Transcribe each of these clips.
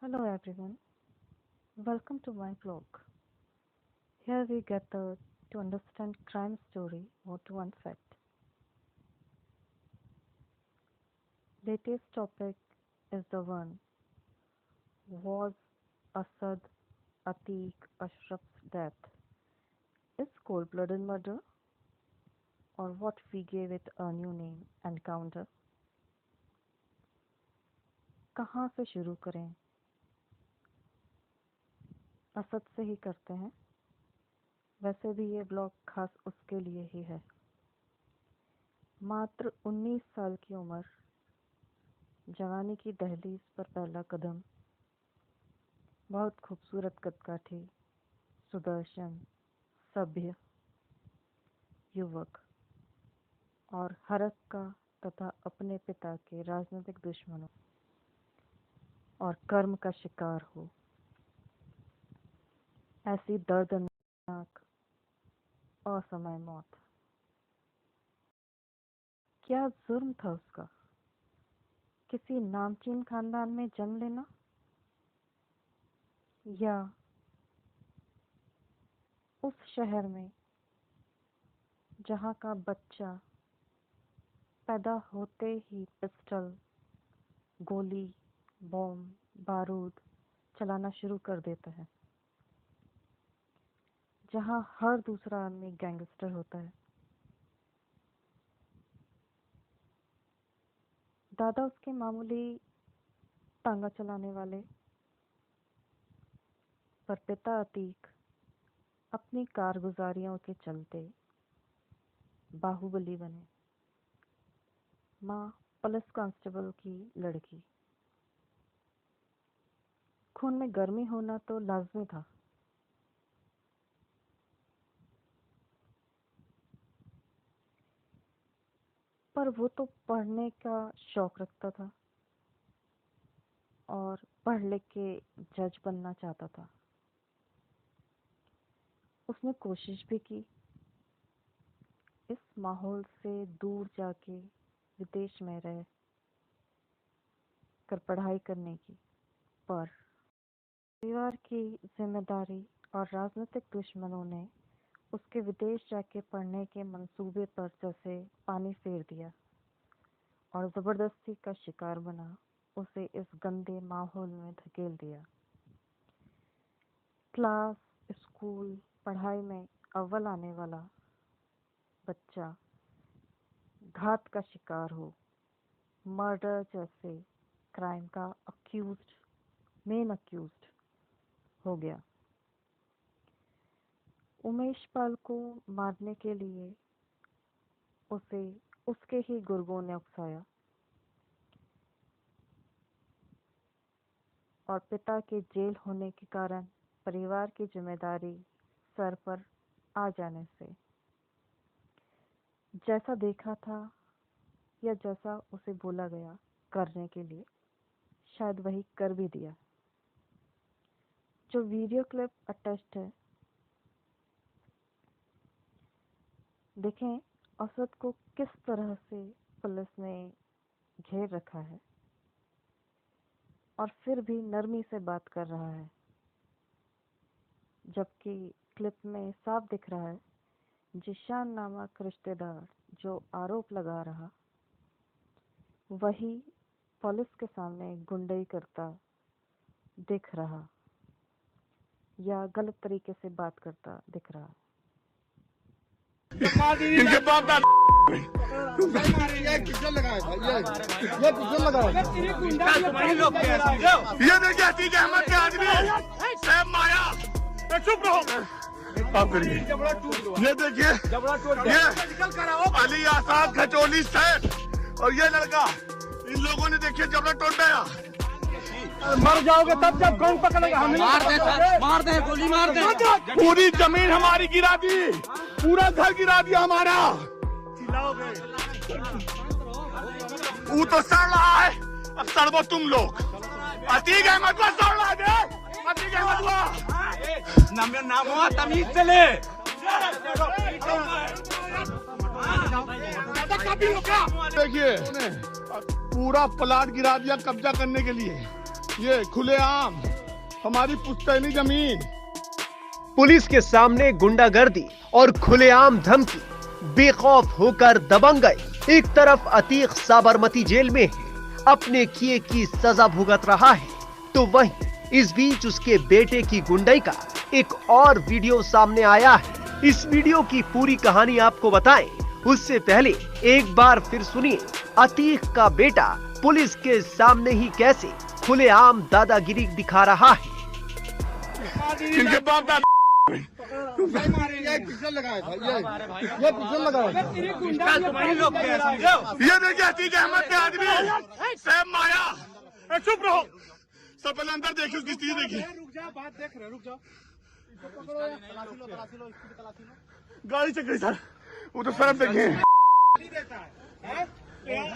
Hello everyone, welcome to my vlog. Here we gather to understand crime story one to one fact. Latest topic is the one, was Asad Atiq Ashraf's death is cold-blooded murder or what we gave it a new name, encounter? कहाँ से शुरू करें? असद से ही करते हैं। वैसे भी ये ब्लॉग खास उसके लिए ही है। मात्र 19 साल की उम्र, जवानी की दहलीज पर पहला कदम, बहुत खूबसूरत कदकाठी, सुदर्शन, सभ्य युवक और हरक का तथा अपने पिता के राजनीतिक दुश्मनों और कर्म का शिकार हो, ऐसी दर्दनाक असमय मौत। क्या जुर्म था उसका? किसी नामचीन खानदान में जन्म लेना या उस शहर में जहाँ का बच्चा पैदा होते ही पिस्टल, गोली, बम, बारूद चलाना शुरू कर देता है, जहाँ हर दूसरा आदमी गैंगस्टर होता है। दादा उसके मामूली टांगा चलाने वाले, पर पिता अतीक अपनी कारगुजारियों के चलते बाहुबली बने। माँ पुलिस कांस्टेबल की लड़की। खून में गर्मी होना तो लाजमी था। पर वो तो पढ़ने का शौक रखता था और पढ़ लिख के जज बनना चाहता था। उसने कोशिश भी की इस माहौल से दूर जाके विदेश में रह कर पढ़ाई करने की, पर परिवार की जिम्मेदारी और राजनीतिक दुश्मनों ने उसके विदेश जाके पढ़ने के मंसूबे पर जैसे पानी फेर दिया और ज़बरदस्ती का शिकार बना उसे इस गंदे माहौल में धकेल दिया। क्लास, स्कूल, पढ़ाई में अव्वल आने वाला बच्चा घात का शिकार हो, मर्डर जैसे क्राइम का मेन अक्यूज्ड हो गया। उमेश पाल को मारने के लिए उसे उसके ही गुर्गों ने उकसाया और पिता के जेल होने के कारण परिवार की जिम्मेदारी सर पर आ जाने से जैसा देखा था या जैसा उसे बोला गया करने के लिए, शायद वही कर भी दिया। जो वीडियो क्लिप अटैच्ड है, देखें असद को किस तरह से पुलिस ने घेर रखा है और फिर भी नरमी से बात कर रहा है, जबकि क्लिप में साफ दिख रहा है जिशान नामक रिश्तेदार जो आरोप लगा रहा, वही पुलिस के सामने गुंडई करता दिख रहा या गलत तरीके से बात करता दिख रहा। इनके बाप दादा किसने लगाया था? ये किसने लगाया? ये देखिए अतीक अहमद के आदमी साहब माया। चुप रहो। आप करिए। ये देखिए ये अली आसाद खचोली सैफ और ये लड़का, इन लोगों ने देखिए जबड़ा तोड़ दिया। मर जाओगे तब जब कौन पकड़ेगा? हम मार दे गोली मार दे। पूरी जमीन हमारी गिरा दी, पूरा घर गिरा दिया हमारा। वो तो सड़ रहा है, अब सड़बो तुम लोग। अतीक अहमद को सड़ रहा है। अतीक अहमद नाम हुआ तमीज चले। देखिए पूरा प्लाट गिरा दिया कब्जा करने के लिए। ये खुलेआम हमारी पुश्तैनी जमीन। पुलिस के सामने गुंडागर्दी और खुलेआम धमकी, बेखौफ होकर दबंग गए। एक तरफ अतीक साबरमती जेल में है, अपने किए की सजा भुगत रहा है, तो वहीं इस बीच उसके बेटे की गुंडई का एक और वीडियो सामने आया है। इस वीडियो की पूरी कहानी आपको बताएं, उससे पहले एक बार फिर सुनिए अतीक का बेटा पुलिस के सामने ही कैसे खुलेआम दादागिरी दिखा रहा है। इनके बाप दादा ये देखिए अतीक अहमद के आदमी सैम माया। चुप रहो, सब पहले अंदर देखिए, उसकी स्थिति देखिए। गाड़ी चेक करी सर, वो तो सर देखे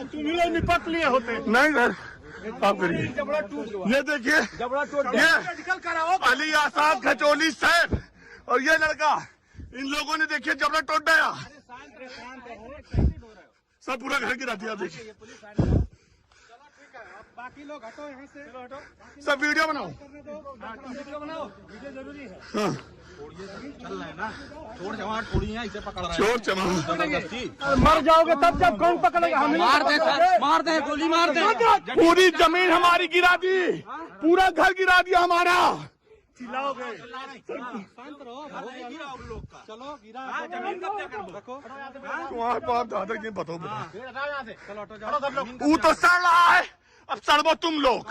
तुम ही लोग निपट लिए होते। नहीं सर, आप करिए। ये देखिए, ये अली आसाद खचोली सैफ और ये लड़का, इन लोगों ने देखिए जबड़ा तोड़ दिया, सब पूरा घर गिरा दिया। देखिए बाकी लोग हटो यहाँ से, सब वीडियो बनाओ। वीडियो जरूरी है। हाँ। चल रहा है ना, चोर जवान थोड़ी है, इसे पकड़ रहा है। चोर चमा मर जाओगे तब जब कौन पकड़ेगा? हम मार दे गोली मार दे। पूरी जमीन हमारी गिरा दी, पूरा घर गिरा दिया हमारा। चिल्लाओगे? शांत रहो, चलो गिरा जमीन कब्जा कर रखो। तुम्हारे बाप दादा की बताओ बेटा। चलो हटो जाओ। वो तो सड़ रहा है, अब सड़बो तुम लोग।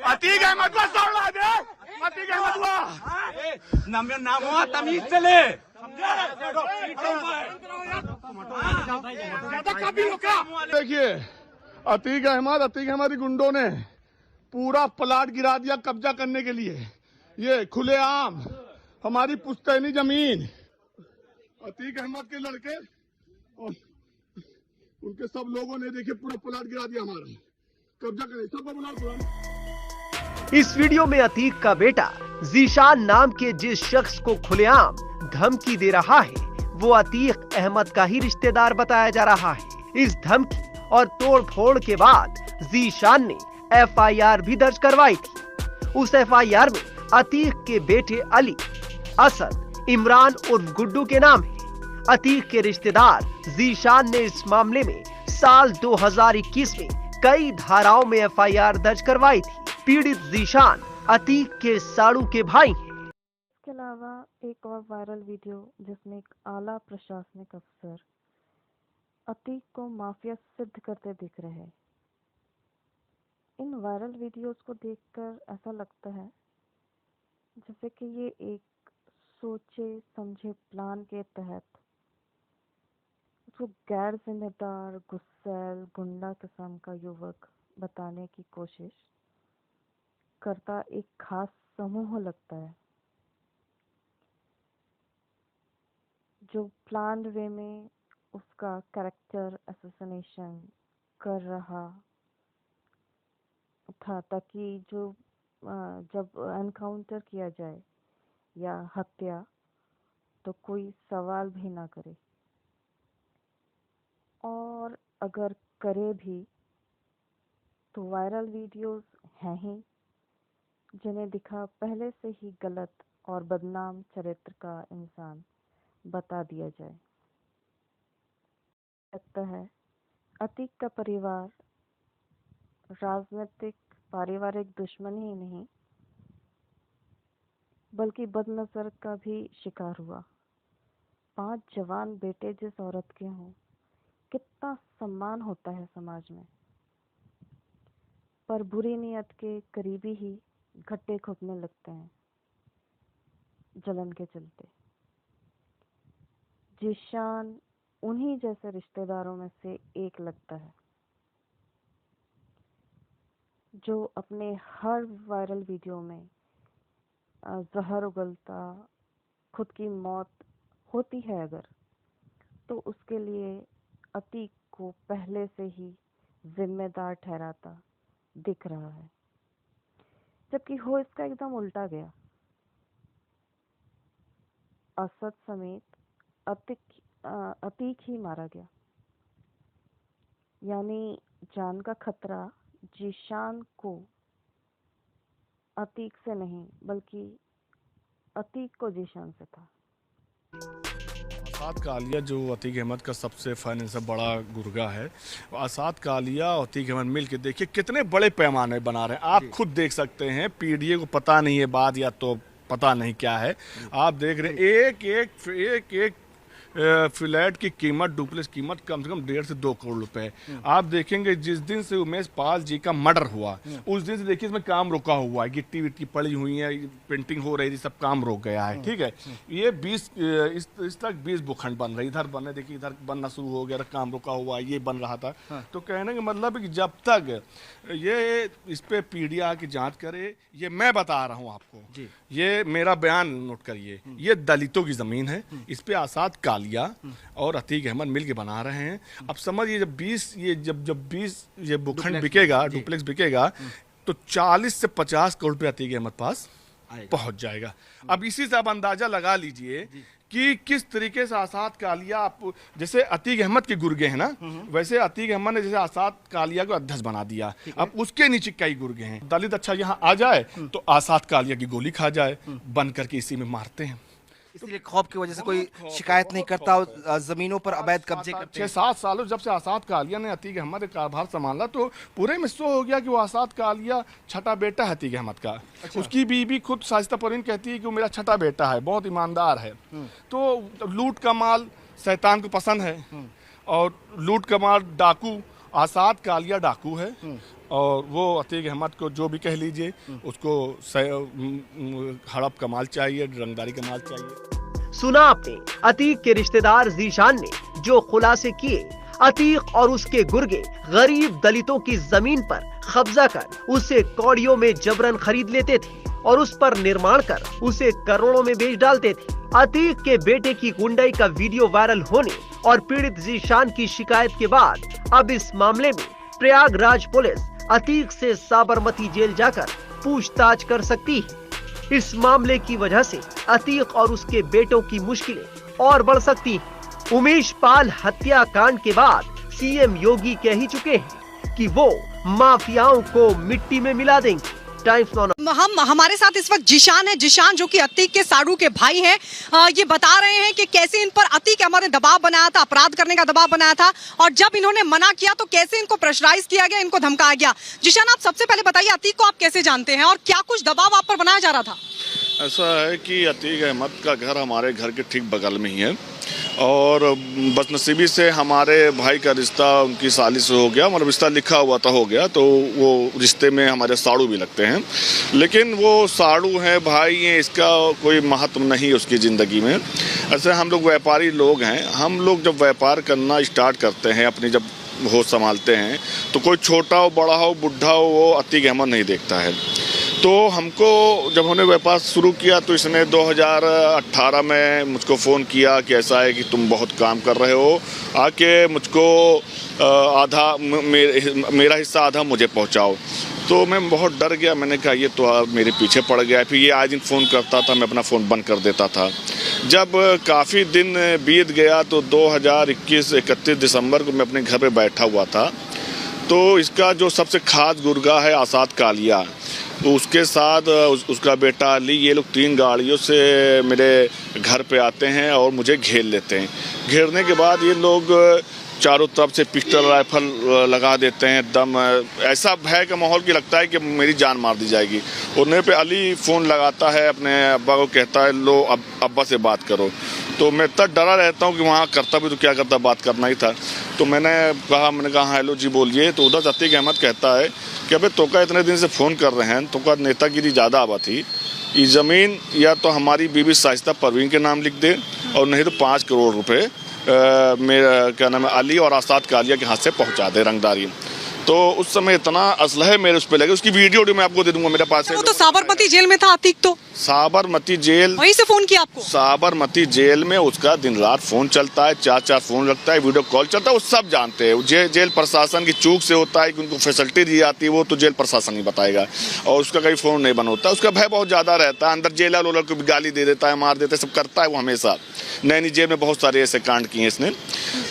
अतीक अहमद को सड़ रहा है, अतीक अहमद को नाम हुआ तमीज से ले। देखिए अतीक अहमद गुंडों ने पूरा प्लाट गिरा दिया कब्जा करने के लिए। ये खुलेआम हमारी पुश्तैनी जमीन। अतीक अहमद के लड़के और उनके सब लोगों ने देखिए पूरा प्लाट गिरा दिया, हमारा कब्जा करे। सब बुलाओ। इस वीडियो में अतीक का बेटा जीशान नाम के जिस शख्स को खुलेआम धमकी दे रहा है, वो अतीक अहमद का ही रिश्तेदार बताया जा रहा है। इस धमकी और तोड़फोड़ के बाद जीशान ने एफआईआर भी दर्ज करवाई थी। उस एफआईआर में अतीक के बेटे अली, असद, इमरान उर्फ गुड्डू के नाम है। अतीक के रिश्तेदार जीशान ने इस मामले में साल 2021 में कई धाराओं में एफआईआर दर्ज करवाई थी। पीड़ित जीशान अतीक के साड़ू के भाई हैं। इसके अलावा एक और वायरल वीडियो जिसमें एक आला प्रशासनिक अफसर अतीक को माफिया सिद्ध करते दिख रहे हैं। इन वायरल वीडियोस को देखकर ऐसा लगता है जैसे कि ये एक सोचे समझे प्लान के तहत उसको गैर जिम्मेदार, गुस्सैल, गुंडा किस्म का युवक बताने की कोशिश करता एक खास समूह लगता है, जो प्लान वे में उसका कैरेक्टर असैसिनेशन कर रहा था, ताकि जो जब एनकाउंटर किया जाए या हत्या तो कोई सवाल भी ना करे, और अगर करे भी तो वायरल वीडियोस हैं ही जिन्हें दिखा पहले से ही गलत और बदनाम चरित्र का इंसान बता दिया जाए। लगता है अतीक का परिवार राजनीतिक पारिवारिक दुश्मन ही नहीं बल्कि बदनजर का भी शिकार हुआ। 5 जवान बेटे जिस औरत के हों, कितना सम्मान होता है समाज में, पर बुरी नीयत के करीबी ही गड्ढे खोदने लगते हैं जलन के चलते। जीशान उन्हीं जैसे रिश्तेदारों में से एक लगता है, जो अपने हर वायरल वीडियो में जहर उगलता, खुद की मौत होती है अगर, तो उसके लिए अतीक को पहले से ही जिम्मेदार ठहराता दिख रहा है, जबकि हो इसका एकदम उल्टा गया। असद समेत अतीक ही मारा गया, यानी जान का खतरा जीशान को अतीक से नहीं बल्कि अतीक को जीशान से था। आसाद कालिया जो अतीक अहमद का सबसे फाइनेंस बड़ा गुर्गा है, आसाद कालिया और अतीक अहमद मिल के देखिए कितने बड़े पैमाने बना रहे हैं। आप खुद देख सकते हैं, पीडीए को पता नहीं है बात या तो पता नहीं क्या है। आप देख रहे हैं एक फ्लैट की कीमत, डुप्लेक्स कीमत कम से कम 1.5 से 2 करोड़ रुपए है। आप देखेंगे जिस दिन से उमेश पाल जी का मर्डर हुआ उस दिन से देखिए इसमें काम रुका हुआ है, गिट्टी विट्टी पड़ी हुई है, पेंटिंग हो रही थी, सब काम रुक गया है। ठीक है, ये 20 इस तक 20 भूखंड बन रहे, इधर बनने देखिए, इधर बनना शुरू हो गया, काम रुका हुआ है, ये बन रहा था। तो कहने का मतलब है कि जब तक ये इस पे पीडीआ की जांच करे, ये मैं बता रहा हूँ आपको, ये मेरा बयान नोट करिए, ये दलितों की जमीन है, इस पे आसाद कालिया और अतीक अहमद मिल के बना रहे हैं। अब समझिए जब 20 ये भूखंड बिकेगा, डुप्लेक्स बिकेगा, तो 40 से 50 करोड़ रुपए अतीक अहमद पास पहुंच जाएगा। अब इसी से आप अंदाजा लगा लीजिए कि किस तरीके से आसाद कालिया, आप जैसे अतीक अहमद के गुर्गे हैं ना, वैसे अतीक अहमद ने जैसे आसाद कालिया को अध्यक्ष बना दिया। अब उसके नीचे कई गुर्गे हैं। दलित अच्छा यहाँ आ जाए तो आसाद कालिया की गोली खा जाए, बन करके इसी में मारते हैं। इसलिए खौफ की वजह से कोई शिकायत नहीं करता और जमीनों पर अवैध कब्जे करते हैं। 6-7 सालों जब से आसाद कालिया ने अतीक अहमद का कारभार संभाला तो पूरे में शो हो गया कि वो आसाद कालिया छठा बेटा है अतीक अहमद का। उसकी बीवी खुद शाइस्ता परवीन कहती है कि वो मेरा छठा बेटा है, बहुत ईमानदार है। तो लूट का माल शैतान को पसंद है, और लूट का माल डाकू, आसाद कालिया डाकू है, और वो अतीक अहमद को जो भी कह लीजिए उसको हड़प का माल चाहिए, रंगदारी का माल चाहिए। सुना आपने अतीक के रिश्तेदार जीशान ने जो खुलासे किए। अतीक और उसके गुर्गे गरीब दलितों की जमीन पर कब्जा कर उसे कौड़ियों में जबरन खरीद लेते थे और उस पर निर्माण कर उसे करोड़ों में बेच डालते थे। अतीक के बेटे की गुंडाई का वीडियो वायरल होने और पीड़ित जीशान की शिकायत के बाद अब इस मामले में प्रयागराज पुलिस अतीक से साबरमती जेल जाकर पूछताछ कर सकती है। इस मामले की वजह से अतीक और उसके बेटों की मुश्किलें और बढ़ सकती हैं। उमेश पाल हत्याकांड के बाद सीएम योगी कह ही चुके हैं कि वो माफियाओं को मिट्टी में मिला देंगे। हमारे साथ इस वक्त जीशान है, जीशान जो कि अतीक के साड़ू के भाई हैं। ये बता रहे हैं कि कैसे इन पर अतीक अहमद ने दबाव बनाया था, अपराध करने का दबाव बनाया था, और जब इन्होंने मना किया तो कैसे इनको प्रेशराइज किया गया, इनको धमकाया गया। जीशान, आप सबसे पहले बताइए अतीक को आप कैसे जानते हैं और क्या कुछ दबाव आप पर बनाया जा रहा था? ऐसा है कि अतीक अहमद का घर हमारे घर के ठीक बगल में ही है, और बदनसीबी से हमारे भाई का रिश्ता उनकी साली से हो गया, मतलब रिश्ता लिखा हुआ था, हो गया, तो वो रिश्ते में हमारे साड़ू भी लगते हैं। लेकिन वो साड़ू हैं, भाई हैं, इसका कोई महत्व नहीं उसकी ज़िंदगी में। ऐसे हम लोग व्यापारी लोग हैं, हम लोग जब व्यापार करना स्टार्ट करते हैं, अपनी जब होश संभालते हैं, तो कोई छोटा हो, बड़ा हो, बुढ़ा हो, वो अतीक अहमद नहीं देखता है। तो हमको जब हमने व्यापार शुरू किया तो इसने 2018 में मुझको फ़ोन किया कि ऐसा है कि तुम बहुत काम कर रहे हो, आके मुझको आधा मेरा हिस्सा आधा मुझे पहुंचाओ। तो मैं बहुत डर गया, मैंने कहा ये तो मेरे पीछे पड़ गया। फिर ये आज दिन फ़ोन करता था, मैं अपना फ़ोन बंद कर देता था। जब काफ़ी दिन बीत गया तो 2021 31 दिसंबर को मैं अपने घर पे बैठा हुआ था, तो इसका जो सबसे खास गुर्गा है आसाद कालिया, तो उसके साथ उसका बेटा अली, ये लोग 3 गाड़ियों से मेरे घर पे आते हैं और मुझे घेर लेते हैं। घेरने के बाद ये लोग चारों तरफ से पिस्टल राइफल लगा देते हैं, दम ऐसा भय का माहौल की लगता है कि मेरी जान मार दी जाएगी। उन्हें पे अली फ़ोन लगाता है अपने अब्बा को, कहता है लो अब्बा से बात करो। तो मैं इतना डरा रहता हूँ कि वहाँ करता भी तो क्या करता, बात करना ही था। तो मैंने कहा हेलो जी बोलिए। तो उधर अतीक अहमद कहता है कि अबे तोका इतने दिन से फ़ोन कर रहे हैं, तोका नेतागिरी ज़्यादा आवा थी, ये ज़मीन या तो हमारी बीबी शाइस्ता परवीन के नाम लिख दे, और नहीं तो 5 करोड़ रुपए मेरा क्या नाम है अली और आसाद कालिया के हाथ से पहुंचा दे रंगदारी। तो उस समय इतना असलहे मेरे उस पर लगे, उसकी वीडियो मैं आपको दे दूंगा, मेरे पास है। वो तो साबरमती जेल में था अतीक, तो साबरमती जेल, वहीं से फोन किया आपको? साबरमती जेल में उसका दिन रात फोन चलता है, 4 फोन लगता है, वीडियो कॉल चलता है, वो सब जानते हैं। जेल प्रशासन की चूक से होता है कि उनको फैसिलिटी दी जाती है, वो तो जेल प्रशासन ही बताएगा, और उसका कहीं फोन नहीं बंद होता। उसका भय बहुत ज्यादा रहता है, अंदर जेलर वालों को गाली दे देता है, मार देता है, सब करता है वो हमेशा। नैनी जेल में बहुत सारे ऐसे कांड किए इसने।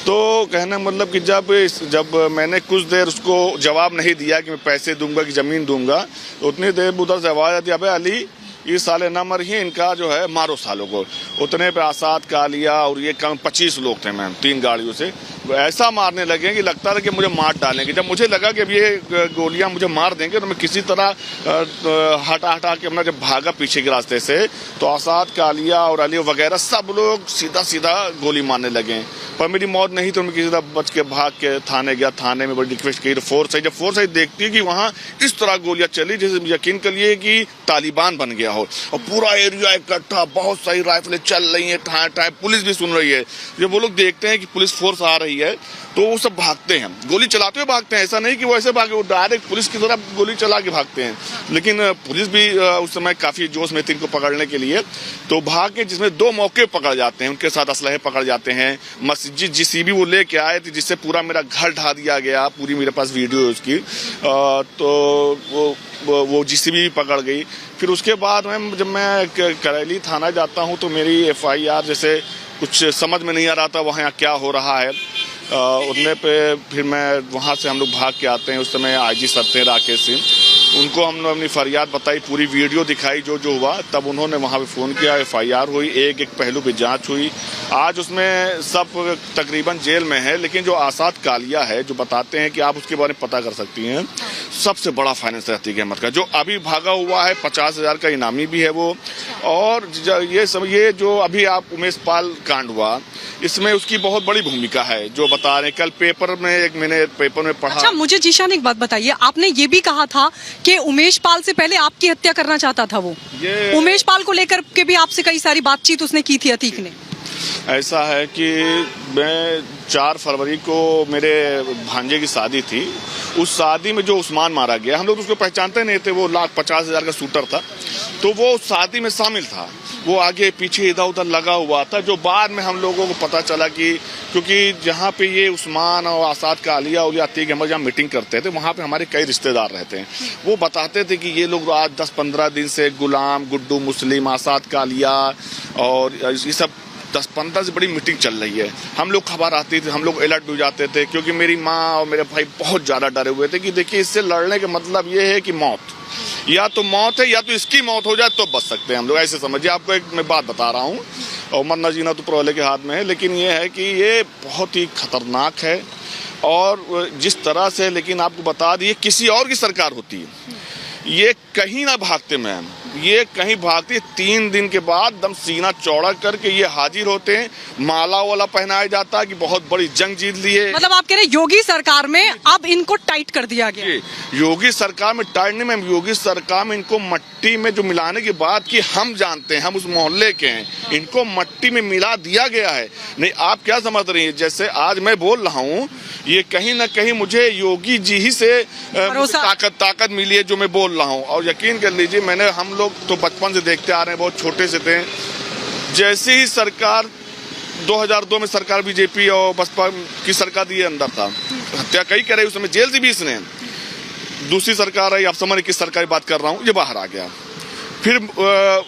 तो कहना मतलब कि जब मैंने कुछ देर उसको जवाब नहीं दिया कि मैं पैसे दूंगा कि ज़मीन दूंगा, तो उतनी देर उधर से आवाज़ आती, अबे अली ये साले ना मर ही, इनका जो है मारो सालों को। उतने पे आसाद कालिया और ये कम 25 लोग थे मैम, 3 गाड़ियों से ऐसा मारने लगे कि लगता था कि मुझे मार डालेंगे। जब मुझे लगा कि अब ये गोलियां मुझे मार देंगे तो मैं किसी तरह हटा के अपना जब भागा पीछे के रास्ते से, तो आसाद कालिया और अली वगैरह सब लोग सीधा गोली मारने लगे। पर मेरी मौत नहीं तो मैं किसी तरह बच के भाग के थाने गया। थाने में बड़ी रिक्वेस्ट की, तो जब फोर्स आई देखती है कि वहाँ इस तरह गोलियां चली जैसे यकीन कर लिए कि तालिबान बन गया हो, और पूरा एरिया इकट्ठा, बहुत सारी राइफलें चल रही हैं, ठाए पुलिस भी सुन रही है। जब वो लोग देखते हैं कि पुलिस फोर्स आ रही है तो वो सब भागते हैं, गोली चलाते हुए भागते हैं। ऐसा नहीं कि वो ऐसे भागे, वो डायरेक्ट पुलिस की तरफ गोली चला के भागते हैं। लेकिन पुलिस भी उस समय काफी जोश में थी इनको पकड़ने के लिए, तो भाग के जिसमें 2 मौके पकड़ जाते हैं, उनके साथ असलहे पकड़ जाते हैं। मस्जिद JCB वो लेके आए थे जिससे पूरा मेरा घर ढा दिया गया, पूरी मेरे पास वीडियो है उसकी। तो वो JCB पकड़ गई। फिर उसके बाद मैम जब मैं करैली थाना जाता हूँ तो मेरी FIR जैसे कुछ समझ में नहीं आ रहा था वहाँ क्या हो रहा है। उतने पे फिर मैं वहाँ से हम लोग भाग के आते हैं। उस समय IG सर थे राकेश सिंह, उनको हमने अपनी फरियाद बताई, पूरी वीडियो दिखाई जो हुआ। तब उन्होंने वहाँ पे फ़ोन किया, FIR हुई, एक पहलू पे जांच हुई। आज उसमें सब तकरीबन जेल में है, लेकिन जो आसाद कालिया है जो बताते हैं कि आप उसके बारे में पता कर सकती हैं, सबसे बड़ा फाइनेंसर अतीक अहमद का, जो अभी भागा हुआ है, 50,000 का इनामी भी है वो। और ये जो अभी आप उमेश पाल कांड हुआ, इसमें उसकी बहुत बड़ी भूमिका है जो बता रहे हैं। कल मैंने पेपर में पढ़ा। अच्छा, मुझे जीशान एक बात बताइए, आपने ये भी कहा था कि उमेश पाल से पहले आपकी हत्या करना चाहता था वो। उमेश पाल को लेकर के भी आपसे कई सारी बातचीत उसने की थी अतीक ने। ऐसा है कि मैं 4 फरवरी को मेरे भांजे की शादी थी। उस शादी में जो उस्मान मारा गया, हम लोग उसको पहचानते नहीं थे, वो 1,50,000 का शूटर था, तो वो उस शादी में शामिल था। वो आगे पीछे इधर उधर लगा हुआ था, जो बाद में हम लोगों को पता चला कि क्योंकि जहाँ पे ये उस्मान और आसाद कालिया और अतीक अहमद जहाँ मीटिंग करते थे, वहाँ पे हमारे कई रिश्तेदार रहते हैं। वो बताते थे कि ये लोग आज 10-15 दिन से गुलाम, गुड्डू मुस्लिम, आसाद कालिया और ये सब 10-15 से बड़ी मीटिंग चल रही है। हम लोग खबर आती थी, हम लोग अलर्ट हो जाते थे, क्योंकि मेरी माँ और मेरे भाई बहुत ज़्यादा डरे हुए थे कि देखिए इससे लड़ने का मतलब ये है कि मौत, या तो मौत है या तो इसकी मौत हो जाए तो बच सकते हैं हम लोग। ऐसे समझिए, आपको एक मैं बात बता रहा हूँ, और मरना जीना तो ऊपर वाले के हाथ में है, लेकिन ये है कि ये बहुत ही खतरनाक है। और जिस तरह से, लेकिन आपको बता दिए, किसी और की सरकार होती है, ये कहीं ना भागते मैम, ये कहीं भागती। 3 दिन के बाद दम सीना चौड़ा करके ये हाजिर होते हैं, माला वाला पहनाया जाता है कि बहुत बड़ी जंग जीत ली है। मतलब आप कह रहे हैं योगी सरकार में अब इनको टाइट कर दिया गया? योगी सरकार में टाइट नहीं मैम, योगी सरकार में इनको मट्टी में जो मिलाने की बात की, हम जानते हैं, हम उस मोहल्ले के हैं, इनको मट्टी में मिला दिया गया है। नहीं, आप क्या समझ रही हैं, जैसे आज मैं बोल रहा हूँ, ये कहीं ना कहीं मुझे योगी जी ही से ताकत मिली है जो मैं बोल रहा हूँ। और यकीन कर लीजिए, हम लोग तो बचपन से देखते आ रहे हैं, बहुत छोटे से थे। जैसे ही सरकार 2002 में सरकार बीजेपी और बसपा की सरकार ये अंदर था, हत्या कई करे, उस समय जेल से भी इसने। दूसरी सरकार आई, आप समझ किस सरकार की बात कर रहा हूँ, ये बाहर आ गया। फिर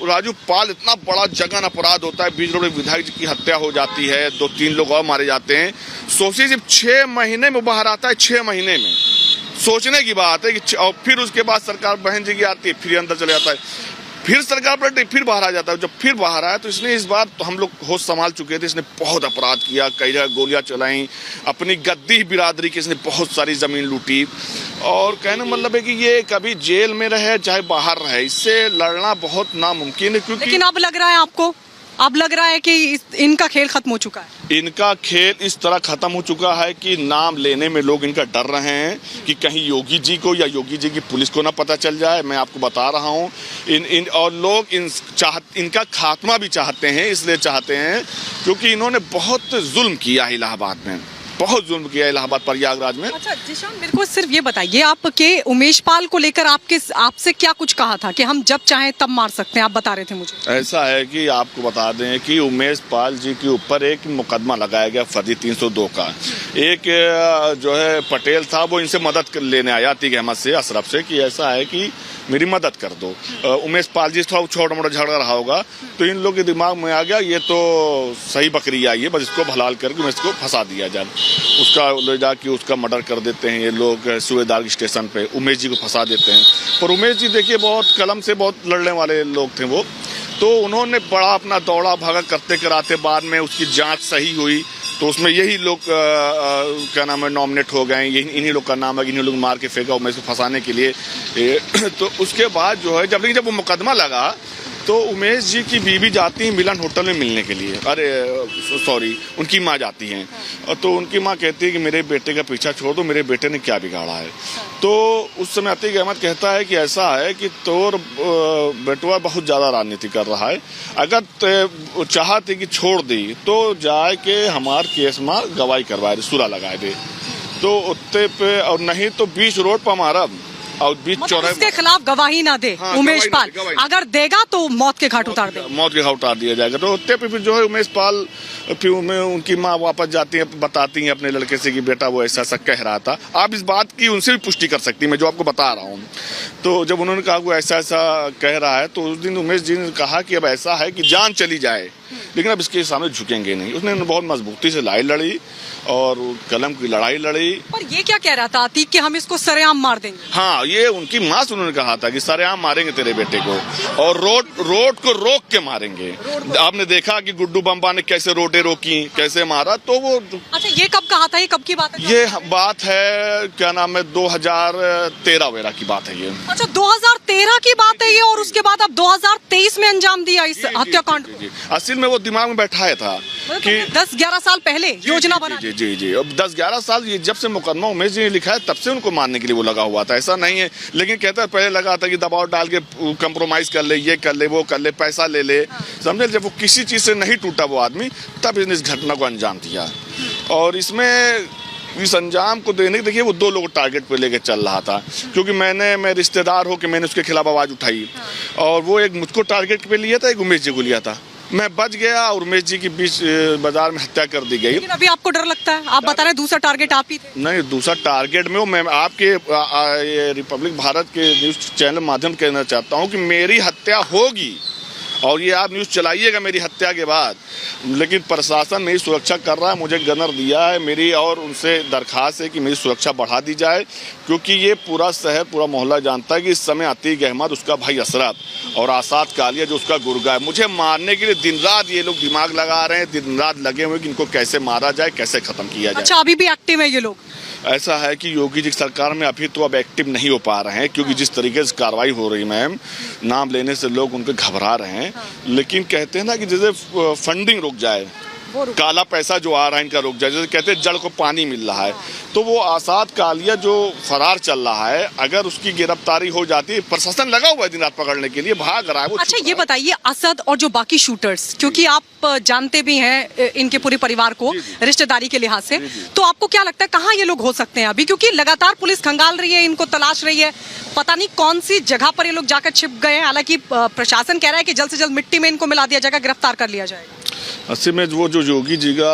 राजू पाल, इतना बड़ा जघन अपराध होता है, बीच रोड विधायक जी की हत्या हो जाती है, 2-3 लोग और मारे जाते हैं। सोचिए, जब 6 महीने में बाहर आता है, 6 महीने में, सोचने की बात है कि। और फिर उसके बाद सरकार बहन जी की आती है, फिर अंदर चले जाता है, फिर सरकार पलटी, फिर बाहर आ जाता है। जब फिर बाहर आया तो इसने, इस बार तो हम लोग होश संभाल चुके थे, इसने बहुत अपराध किया, कई जगह गोलियां चलाई, अपनी गद्दी बिरादरी की इसने बहुत सारी जमीन लूटी। और कहने मतलब है कि ये कभी जेल में रहे चाहे बाहर रहे, इससे लड़ना बहुत नामुमकिन है। क्योंकि लेकिन अब लग रहा है आपको, अब लग रहा है कि इनका खेल खत्म हो चुका है? इनका खेल इस तरह खत्म हो चुका है कि नाम लेने में लोग इनका डर रहे हैं कि कहीं योगी जी को या योगी जी की पुलिस को ना पता चल जाए। मैं आपको बता रहा हूँ, और लोग इनका खात्मा भी चाहते हैं, इसलिए चाहते हैं क्योंकि इन्होंने बहुत जुल्म किया है इलाहाबाद में, बहुत जुल्म किया इलाहाबाद प्रयागराज में। अच्छा जीशान, मेरे को सिर्फ ये बताइए, आपके उमेश पाल को लेकर आपसे क्या कुछ कहा था कि हम जब चाहें तब मार सकते हैं, आप बता रहे थे मुझे? ऐसा है कि आपको बता दें कि उमेश पाल जी के ऊपर एक मुकदमा लगाया गया फर्जी 302 का। एक जो है पटेल था, वो इनसे मदद लेने आया अतीक अहमद से, अशरफ से, कि ऐसा है कि मेरी मदद कर दो। उमेश पाल जी थोड़ा छोटा मोटा झगड़ा रहा होगा तो इन लोगों के दिमाग में आ गया ये तो सही बकरी आई है, बस इसको भलाल करके उमेश को फंसा दिया जाए। उसका ले जाके उसका मर्डर कर देते हैं ये लोग सूबेदार के स्टेशन पे, उमेश जी को फंसा देते हैं। पर उमेश जी देखिए बहुत कलम से बहुत लड़ने वाले लोग थे वो, तो उन्होंने बड़ा अपना दौड़ा भागा करते कराते बाद में उसकी जांच सही हुई तो उसमें यही लोग क्या नाम है नॉमिनेट हो गए, इन्हीं लोग का नाम है, इन्हीं लोग मार के फेंका उमेश को फंसाने के लिए। तो उसके बाद जो है जब वो मुकदमा लगा तो उमेश जी की बीवी जाती है मिलन होटल में मिलने के लिए, अरे सॉरी उनकी माँ जाती हैं, तो उनकी माँ कहती है कि मेरे बेटे का पीछा छोड़ दो, मेरे बेटे ने क्या बिगाड़ा है। तो उस समय अतीक अहमद कहता है कि ऐसा है कि तोर बेटुआ बहुत ज़्यादा राजनीति कर रहा है, अगर चाहते कि छोड़ दी तो जाए के हमार केस में गवाही करवाए दे, सुरा लगाए दे, तो उत्ते पे और नहीं तो बीच रोड पर हमारा और बीच चौराहे इसके खिलाफ गवाही ना दे। हाँ, उमेश पाल अगर देगा तो मौत के घाट उतार दे, मौत के घाट उतार दिया जाएगा। तो उत्ते पे फिर जो है उमेश पाल फिर उनकी माँ वापस जाती है, बताती हैं अपने लड़के से कि बेटा वो ऐसा ऐसा कह रहा था। आप इस बात की उनसे भी पुष्टि कर सकती हैं, मैं जो आपको बता रहा हूँ। तो जब उन्होंने कहा वो ऐसा ऐसा कह रहा है तो उस दिन उमेश जी ने कहा कि अब ऐसा है कि जान चली जाए लेकिन अब इसके सामने झुकेंगे नहीं। उसने बहुत मजबूती से लड़ाई लड़ी और कलम की लड़ाई लड़ी। पर ये क्या कह रहा था अतीक कि हम इसको सरेआम मार देंगे? हाँ, ये उनकी माँ से उन्होंने कहा था कि सरेआम मारेंगे तेरे बेटे को और रोड को रोक के मारेंगे। आपने देखा कि गुड्डू बम्बा ने कैसे रोडें रोकी, कैसे मारा, तो वो। अच्छा, ये कब कहा था, ये कब की बात है? ये बात है क्या नाम है 2013 वगैरह की बात है ये। अच्छा, 2013 की बात है ये, और उसके बाद अब 2023 में अंजाम दिया इस हत्याकांड को। असल में वो दिमाग में बैठाया था कि 10-11 साल पहले योजना बना। जी अब 10-11 साल ये जब से मुकदमा उमेश जी ने लिखा है तब से उनको मारने के लिए वो लगा हुआ था, ऐसा नहीं है। लेकिन कहता है पहले लगा था कि दबाव डाल के कंप्रोमाइज कर ले, ये कर ले, वो कर ले, पैसा ले ले, समझे। जब वो किसी चीज से नहीं टूटा वो आदमी तब इसने इस घटना को अंजाम दिया। और इसमें इस अंजाम को देने के देखिए वो 2 लोग टारगेट पे लेके चल रहा था, क्योंकि मैं रिश्तेदार हो कि मैंने उसके खिलाफ आवाज उठाई और वो एक मुझको टारगेट पे लिया था, एक उमेश जी को लिया था। मैं बच गया और उमेश जी की बीच बाजार में हत्या कर दी गई। लेकिन अभी आपको डर लगता है? आप बता रहे हैं दूसरा टारगेट आप ही थे। नहीं, दूसरा टारगेट में मैं आपके ये रिपब्लिक भारत के न्यूज चैनल माध्यम कहना चाहता हूं कि मेरी हत्या होगी और ये आप न्यूज़ चलाइएगा मेरी हत्या के बाद, लेकिन प्रशासन मेरी सुरक्षा कर रहा है, मुझे गनर दिया है मेरी, और उनसे दरखास्त है कि मेरी सुरक्षा बढ़ा दी जाए, क्योंकि ये पूरा शहर पूरा मोहल्ला जानता है कि इस समय अतीक अहमद, उसका भाई असरफ और आसाद कालिया जो उसका गुर्गा है, मुझे मारने के लिए दिन रात ये लोग दिमाग लगा रहे हैं, दिन रात लगे हुए कि इनको कैसे मारा जाए, कैसे खत्म किया जाए। अच्छा, अभी भी एक्टिव है ये लोग? ऐसा है कि योगी जी की सरकार में अभी तो अब एक्टिव नहीं हो पा रहे हैं, क्योंकि जिस तरीके से कार्रवाई हो रही मैम, नाम लेने से लोग उनके घबरा रहे हैं। लेकिन कहते हैं ना कि जैसे फंडिंग रुक जाए, काला पैसा जो आ रहा है इनका रुक जाए, जैसे कहते हैं जड़ को पानी मिल रहा है, तो वो आसाद कालिया जो फरार चल रहा है, अगर उसकी गिरफ्तारी हो जाती है, प्रशासन लगा हुआ है दिन रात पकड़ने के लिए, भाग रहा है वो। अच्छा, ये बताइए असद और जो बाकी शूटर्स, क्योंकि आप जानते भी हैं इनके पूरे परिवार को रिश्तेदारी के लिहाज से, तो आपको क्या लगता है कहाँ ये लोग हो सकते हैं अभी? क्योंकि लगातार पुलिस खंगाल रही है, इनको तलाश रही है, पता नहीं कौन सी जगह पर ये लोग जाकर छिप गए हैं। हालांकि प्रशासन कह रहा है कि जल्द से जल्द मिट्टी में इनको मिला दिया जाएगा, गिरफ्तार कर लिया जाएगा। असल में वो जो योगी जी का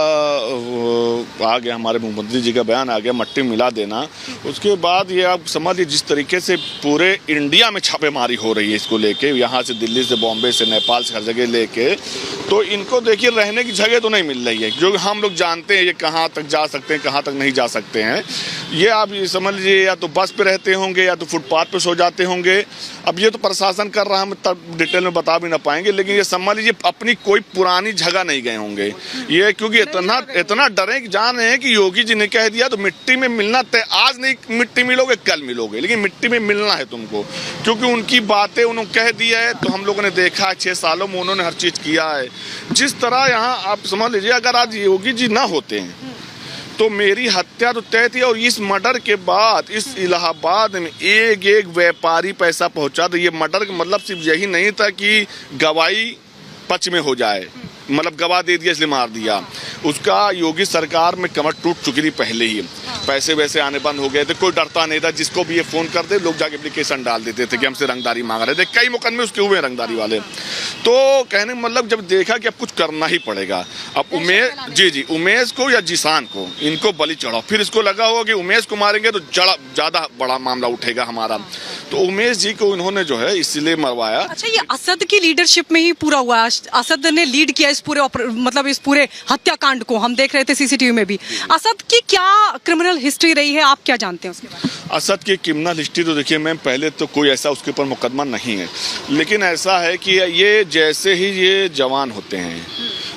आ गया, हमारे मुख्यमंत्री जी का बयान आ गया, मट्टी मिला देना, उसके बाद ये आप समझिए जिस तरीके से पूरे इंडिया में छापेमारी हो रही है इसको लेके, यहाँ से दिल्ली से बॉम्बे से नेपाल से हर जगह लेके, तो इनको देखिए रहने की जगह तो नहीं मिल रही है, जो हम लोग जानते हैं ये कहाँ तक जा सकते हैं, कहाँ तक नहीं जा सकते हैं। ये आप ये समझ लीजिए या तो बस पे रहते होंगे या तो फुटपाथ पे सो जाते होंगे। अब ये तो प्रशासन कर रहा है, हम तब डिटेल में बता भी ना पाएंगे, लेकिन ये समझ लीजिए अपनी कोई पुरानी जगह नहीं गए होंगे ये, क्योंकि इतना डरे कि जान रहे हैं कि योगी जी ने कह दिया तो मिट्टी में मिलना तय, आज नहीं मिट्टी मिलोगे कल मिलोगे, लेकिन मिट्टी में मिलना है तुमको, क्योंकि उनकी बातें उन्होंने कह दिया है। तो हम लोगों ने देखा है 6 सालों में उन्होंने हर चीज किया है। जिस तरह यहाँ आप समझ लीजिए अगर आज योगी जी ना होते हैं तो मेरी हत्या तो तय थी, और इस मर्डर के बाद इस इलाहाबाद में एक व्यापारी पैसा पहुंचा। तो ये मर्डर का मतलब सिर्फ यही नहीं था कि गवाही पक्ष में हो जाए, मतलब गवाह दे दिया इसलिए मार दिया, उसका योगी सरकार में कमर टूट चुकी थी पहले ही। पैसे वैसे आने बंद हो गए थे, कोई डरता नहीं था, जिसको भी ये फ़ोन कर दे लोग जाके एप्लीकेशन डाल देते थे कि हमसे रंगदारी मांग रहे थे। कई मुकदमे उसके हुए रंगदारी वाले। तो कहने मतलब जब देखा कि अब कुछ करना ही पड़ेगा, अब उमेश को या जिशान को, इनको बलि चढ़ाओ। फिर इसको लगा होगा कि उमेश को मारेंगे तो ज़्यादा बड़ा मामला उठेगा हमारा, तो उमेश जी को इन्होंने जो है इसलिए मरवाया। अच्छा, ये असद की लीडरशिप में ही पूरा हुआ, असद ने लीड किया इस पूरे मतलब इस पूरे हत्याकांड को, हम देख रहे थे सीसीटीवी में भी। असद की क्या क्रिमिनल हिस्ट्री रही है, आप क्या जानते हैं उसके बारे में? असद की क्रिमिनल हिस्ट्री तो देखिए मैम, पहले तो कोई ऐसा उसके ऊपर मुकदमा नहीं है, लेकिन ऐसा है कि ये जैसे ही ये जवान होते हैं,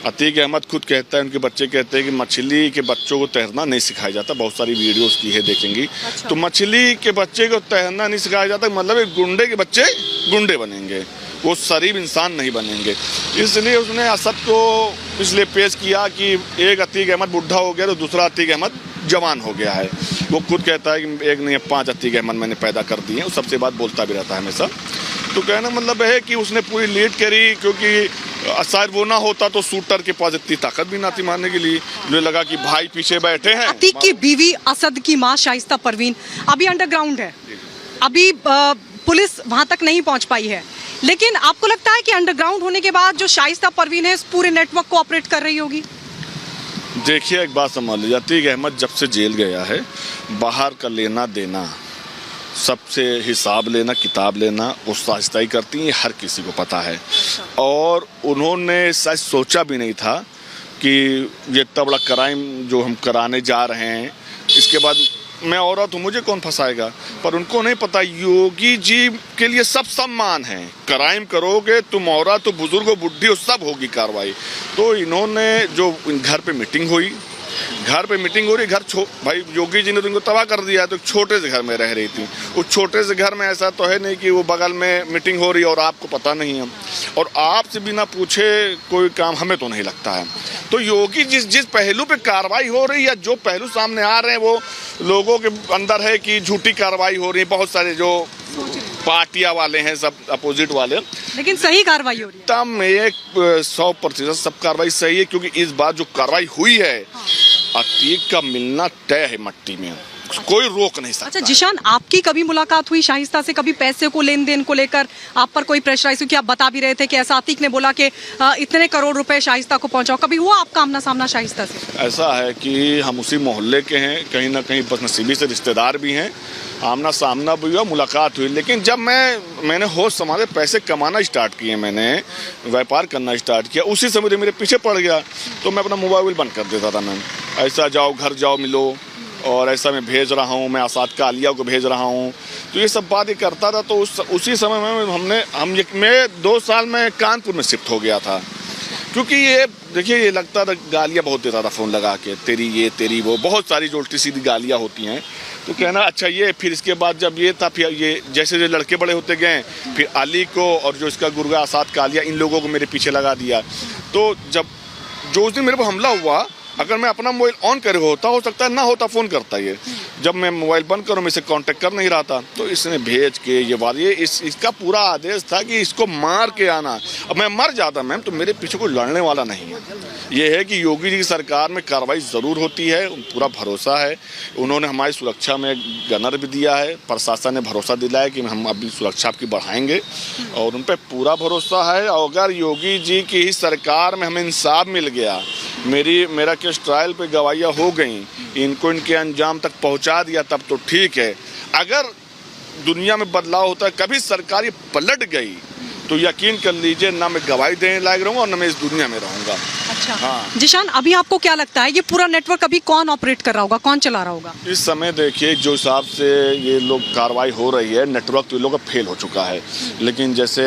अतीक अहमद खुद कहता है, उनके बच्चे कहते हैं कि मछली के बच्चों को तैरना नहीं सिखाया जाता, बहुत सारी वीडियोस की है देखेंगी। अच्छा। तो मछली के बच्चे को तैरना नहीं सिखाया जाता, मतलब एक गुंडे के बच्चे गुंडे बनेंगे, वो शरीफ इंसान नहीं बनेंगे। इसलिए उसने असद को इसलिए पेश किया कि एक अतीक अहमद बुढ़ा हो गया तो दूसरा अतीक अहमद जवान हो गया है। वो खुद कहता है कि एक नहीं 5 अतीक अहमद मैंने पैदा कर दिए, वो सबसे बात बोलता भी रहता है हमेशा। तो कहना मतलब है कि उसने पूरी लीड करी, क्योंकि शायद वो ना होता तो शूटर के पास इतनी ताकत भी ना थी मारने के लिए। मुझे लगा कि भाई पीछे बैठे हैं। अतीक की बीवी असद की मां शाइस्ता परवीन अभी अंडरग्राउंड है, अभी पुलिस वहां तक नहीं पहुंच पाई है, लेकिन आपको लगता है कि अंडरग्राउंड होने के बाद जो शाइस्ता परवीन है इस पूरे नेटवर्क को ऑपरेट कर रही होगी? देखिए एक बात समझ लीजिए, अतीक अहमद जब से जेल गया है, बाहर का लेना देना, सबसे हिसाब लेना, किताब लेना, वो शाइस्ता ही करती हैं, हर किसी को पता है। और उन्होंने शायद सोचा भी नहीं था कि ये इतना बड़ा क्राइम जो हम कराने जा रहे हैं, इसके बाद मैं औरत हूँ, मुझे कौन फंसाएगा। पर उनको नहीं पता, योगी जी के लिए सब सम्मान है, क्राइम करोगे तुम औरत तो बुजुर्ग हो, बुढ़ी हो, सब होगी कार्रवाई। तो इन्होंने जो घर पे मीटिंग हुई, घर पे मीटिंग हो रही, भाई योगी जी ने तो इनको तबाह कर दिया है, तो छोटे से घर में रह रही थी। उस छोटे से घर में ऐसा तो है नहीं कि वो बगल में मीटिंग हो रही है और आपको पता नहीं है, और आपसे बिना पूछे कोई काम हमें तो नहीं लगता है। तो योगी जिस पहलू पे कार्रवाई हो रही है, जो पहलू सामने आ रहे हैं, वो लोगों के अंदर है कि झूठी कार्रवाई हो रही है, बहुत सारे जो पार्टियां वाले हैं, सब अपोजिट वाले, लेकिन सही कार्रवाई हो रही है। तब 100% सब कार्रवाई सही है, क्योंकि इस बार जो कार्रवाई हुई है, अतीक का मिलना तय है मट्टी में, कोई रोक नहीं सकता। अच्छा जिशान, आपकी कभी मुलाकात हुई शाइस्ता से, कभी पैसे को लेन देन को लेकर आप पर कोई प्रेशराइज, क्योंकि आप बता भी रहे थे कि ऐसा अतीक ने बोला कि इतने करोड़ रुपए शाइस्ता को पहुंचाओ, कभी हुआ आपका आमना सामना शाइस्ता से? ऐसा है कि हम उसी मोहल्ले के हैं, कहीं ना कहीं बदनसीबी से रिश्तेदार भी हैं, आमना सामना भी हुआ, मुलाकात हुई। लेकिन जब मैंने होश संभाले, पैसे कमाना स्टार्ट किए, मैंने व्यापार करना स्टार्ट किया, उसी समय मेरे पीछे पड़ गया, तो मैं अपना मोबाइल बंद कर देता था। मैं ऐसा जाओ घर जाओ मिलो, और ऐसा मैं भेज रहा हूँ, मैं आसाद कालिया को भेज रहा हूँ, तो ये सब बातें करता था। तो उसी समय में मैं 2 साल में कानपुर में शिफ्ट हो गया था, क्योंकि ये देखिए ये लगता था, गालियाँ बहुत देता था फ़ोन लगा के, तेरी ये तेरी वो, बहुत सारी जो उल्टी सीधी गालियाँ होती हैं। तो कहना अच्छा ये, फिर इसके बाद जब ये था, फिर ये जैसे जो लड़के बड़े होते गए, फिर अली को और जो इसका गुर्गा आसाद कालिया, इन लोगों को मेरे पीछे लगा दिया। तो जब जो उस दिन मेरे को हमला हुआ, अगर मैं अपना मोबाइल ऑन करे होता, हो सकता है ना होता, फ़ोन करता ये। जब मैं मोबाइल बंद करूँ, मैं इसे कांटेक्ट कर नहीं रहा था, तो इसने भेज के इसका पूरा आदेश था कि इसको मार के आना। अब मैं मर जाता मैम, तो मेरे पीछे कोई लड़ने वाला नहीं है। ये है कि योगी जी की सरकार में कार्रवाई ज़रूर होती है, पूरा भरोसा है। उन्होंने हमारी सुरक्षा में गनर भी दिया है, प्रशासन ने भरोसा दिलाया कि हम अभी सुरक्षा आपकी बढ़ाएंगे, और उन पर पूरा भरोसा है। और अगर योगी जी की ही सरकार में हमें इंसाफ मिल गया, मेरा केस ट्रायल पे गवाहियाँ हो गई, इनको इनके अंजाम तक पहुंचा दिया, तब तो ठीक है। अगर दुनिया में बदलाव होता है, कभी सरकार ये पलट गई, तो यकीन कर लीजिए ना मैं गवाही देने लायक रहूँगा और ना मैं इस दुनिया में रहूँगा। अच्छा हाँ। जिशान, अभी आपको क्या लगता है ये पूरा नेटवर्क अभी कौन ऑपरेट कर रहा होगा, कौन चला रहा होगा? इस समय देखिए जो हिसाब से ये लोग कार्रवाई हो रही है, नेटवर्क तो ये लोग का फेल हो चुका है। लेकिन जैसे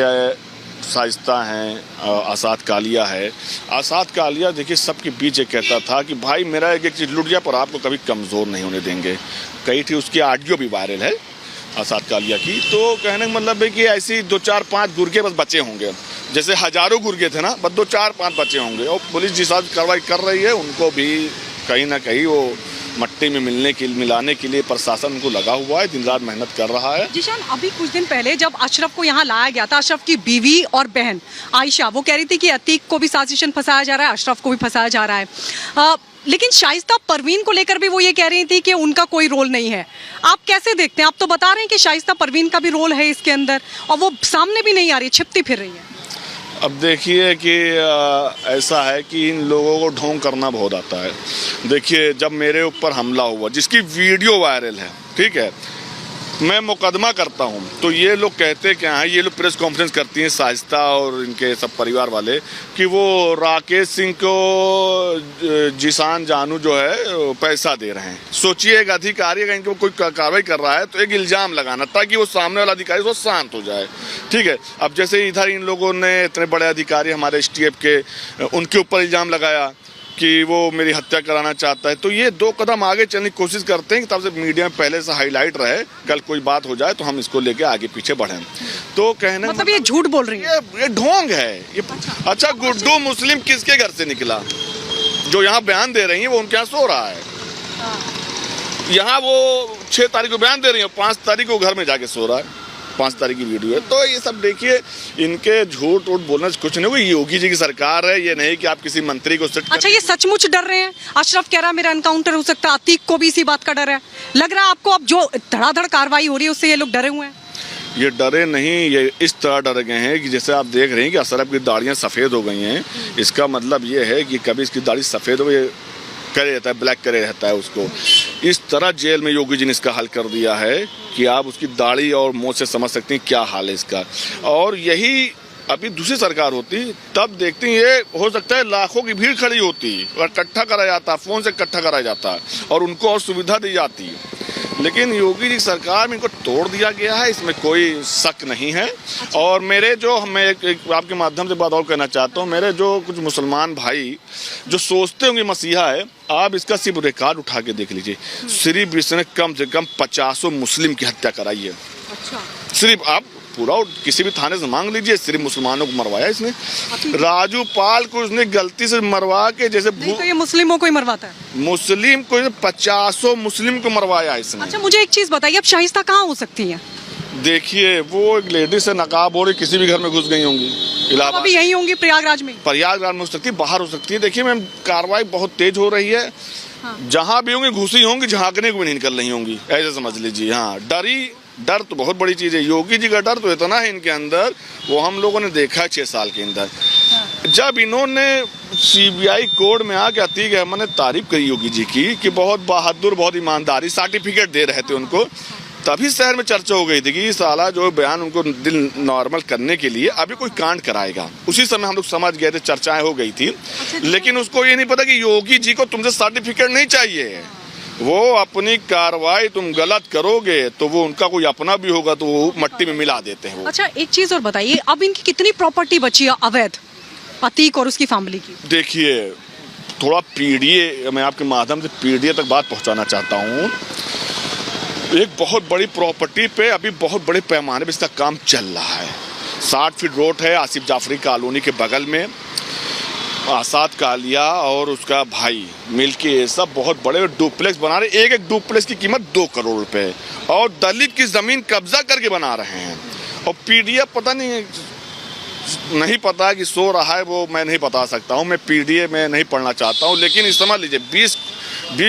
शाइस्ता हैं, आसाद कालिया है, आसाद कालिया देखिए सबके बीच ये कहता था कि भाई मेरा एक चीज़ लुट गया पर आपको कभी कमज़ोर नहीं होने देंगे। कई थी उसकी ऑडियो भी वायरल है आसाद कालिया की। तो कहने का मतलब है कि ऐसी 2 4 5 गुर्गे बस बचे होंगे, जैसे हजारों गुर्गे थे ना, बस 2 4 5 बचे होंगे। और पुलिस जिस साथ कार्रवाई कर रही है, उनको भी कहीं ना कहीं वो मट्टी में मिलाने के लिए प्रशासन को लगा हुआ है, दिन रात मेहनत कर रहा है। जिशान, अभी कुछ दिन पहले जब अशरफ को यहाँ लाया गया था, अशरफ की बीवी और बहन आयशा, वो कह रही थी कि अतीक को भी साजिशन फंसाया जा रहा है, अशरफ को भी फंसाया जा रहा है। लेकिन शाइस्ता परवीन को लेकर भी वो ये कह रही थी कि उनका कोई रोल नहीं है। आप कैसे देखते हैं? आप तो बता रहे हैं कि शाइस्ता परवीन का भी रोल है इसके अंदर, और वो सामने भी नहीं आ रही, छिपती फिर रही है। अब देखिए कि ऐसा है कि इन लोगों को ढोंग करना बहुत आता है। देखिए, जब मेरे ऊपर हमला हुआ, जिसकी वीडियो वायरल है, ठीक है, मैं मुकदमा करता हूं, तो ये लोग कहते क्या हैं, ये लोग प्रेस कॉन्फ्रेंस करती हैं शाइस्ता और इनके सब परिवार वाले, कि वो राकेश सिंह को जिशान जानू जो है पैसा दे रहे हैं। सोचिए, एक अधिकारी अगर इनको कोई कार्रवाई कर रहा है तो एक इल्ज़ाम लगाना, ताकि वो सामने वाला अधिकारी वो शांत हो जाए, ठीक है। अब जैसे इधर इन लोगों ने, इतने बड़े अधिकारी हमारे STF के, उनके ऊपर इल्ज़ाम लगाया कि वो मेरी हत्या कराना चाहता है, तो ये 2 कदम आगे चलने की कोशिश करते हैं कि तब से मीडिया में पहले से हाईलाइट रहे, कल कोई बात हो जाए तो हम इसको लेके आगे पीछे बढ़ें। तो कहने मतलब ये झूठ बोल रही है, ये ढोंग है ये। अच्छा, गुड्डू मुस्लिम किसके घर से निकला? जो यहाँ बयान दे रही है वो उनके यहाँ सो रहा है। यहाँ वो 6 तारीख को बयान दे रही है, 5 तारीख को घर में जाके सो रहा है। 5 तारीख की वीडियो है। तो ये सब देखिए, इनके झूठ वूठ बोलने से कुछ नहीं हुआ। योगी जी की सरकार है, ये नहीं कि आप किसी मंत्री को अच्छा, ये सचमुच डर रहे हैं? अशरफ कह रहा मेरा एनकाउंटर हो सकता है, अतीक को भी इसी बात का डर है। लग रहा है आपको अब जो धड़ाधड़ कार्रवाई हो रही है उससे ये लोग डरे हुए हैं? ये डरे नहीं, ये इस तरह डर गए हैं कि जैसे आप देख रहे हैं कि अशरफ की दाढ़ियाँ सफ़ेद हो गई हैं। इसका मतलब ये है कि कभी इसकी दाढ़ी सफ़ेद हो गई, करे रहता है, ब्लैक करे रहता है उसको। इस तरह जेल में योगी जी ने इसका हल कर दिया है कि आप उसकी दाढ़ी और मुंह से समझ सकते हैं क्या हाल है इसका। और यही अभी दूसरी सरकार होती तब देखते हैं, ये हो सकता है लाखों की भीड़ खड़ी होती और इकट्ठा करा जाता, फ़ोन से इकट्ठा करा जाता और उनको और सुविधा दी जाती है। लेकिन योगी जी की सरकार में इनको तोड़ दिया गया है, इसमें कोई शक नहीं है। और मेरे जो, मैं एक आपके माध्यम से बात और कहना चाहता हूँ, मेरे जो कुछ मुसलमान भाई जो सोचते होंगे मसीहा है, आप इसका सिर्फ रिकॉर्ड उठा के देख लीजिए। सिर्फ इसने कम से कम 50 मुस्लिम की हत्या कराई है। अच्छा। सिर्फ आप पूरा किसी भी थाने से मांग लीजिए, सिर्फ मुसलमानों को मरवाया इसने। राजू पाल को उसने गलती से मरवा के, जैसे तो ये मुस्लिमों को ही मरवाता है? मुस्लिम को 50 मुस्लिम को मरवाया इसने। अच्छा, मुझे एक चीज बताइए, अब शाइस्ता कहाँ हो सकती है? देखिए, वो एक लेडी से नकाब हो रही, किसी भी घर में घुस गई होंगी। इलाहाबाद अभी यही होंगी, प्रयागराज में? प्रयागराज में हो सकती है, बाहर हो सकती है। देखिए मैम, कार्रवाई बहुत तेज हो रही है। हाँ। जहाँ भी होंगी घुसी होंगी, झांकने को भी नहीं निकल रही होंगी, ऐसे समझ लीजिए। हाँ, डर तो बहुत बड़ी चीज़ है। योगी जी का डर तो इतना है इनके अंदर, वो हम लोगों ने देखा है 6 साल के अंदर। जब इन्होंने CBI कोर्ट में आके अतीक अहमद ने तारीफ करी योगी जी की कि बहुत बहादुर, बहुत ईमानदारी, सर्टिफिकेट दे रहे थे उनको, तभी शहर में चर्चा हो गई थी कि साला जो बयान उनको दिल नॉर्मल करने के लिए अभी कोई कांड कराएगा। उसी समय हम लोग समझ गए थे, चर्चाएं हो गई थी। लेकिन उसको ये नहीं पता कि योगी जी को तुमसे सर्टिफिकेट नहीं चाहिए। वो अपनी कार्रवाई तुम गलत करोगे तो वो उनका कोई अपना भी होगा तो वो मट्टी में मिला देते हैं वो। अच्छा, एक चीज और बताइए, अब इनकी कितनी प्रॉपर्टी बची है अवैध, अतीक और उसकी फैमिली की? देखिए, थोड़ा PDA, मैं आपके माध्यम से PDA तक बात पहुंचाना चाहता हूँ। एक बहुत बड़ी प्रॉपर्टी पे अभी बहुत बड़े पैमाने पे इसका काम चल रहा है। 60 फीट रोड है आसिफ जाफरी कॉलोनी के बगल में। आसाद कालिया और उसका भाई मिलके ये सब बहुत बड़े डुप्लेक्स बना रहे। एक डुप्लेक्स की कीमत 2 करोड़ रुपए, और दलित की जमीन कब्जा करके बना रहे हैं। और PDA पता नहीं पता कि सो रहा है, वो मैं नहीं बता सकता हूँ। मैं PDA में नहीं पढ़ना चाहता हूँ। लेकिन इस समझ लीजिए 20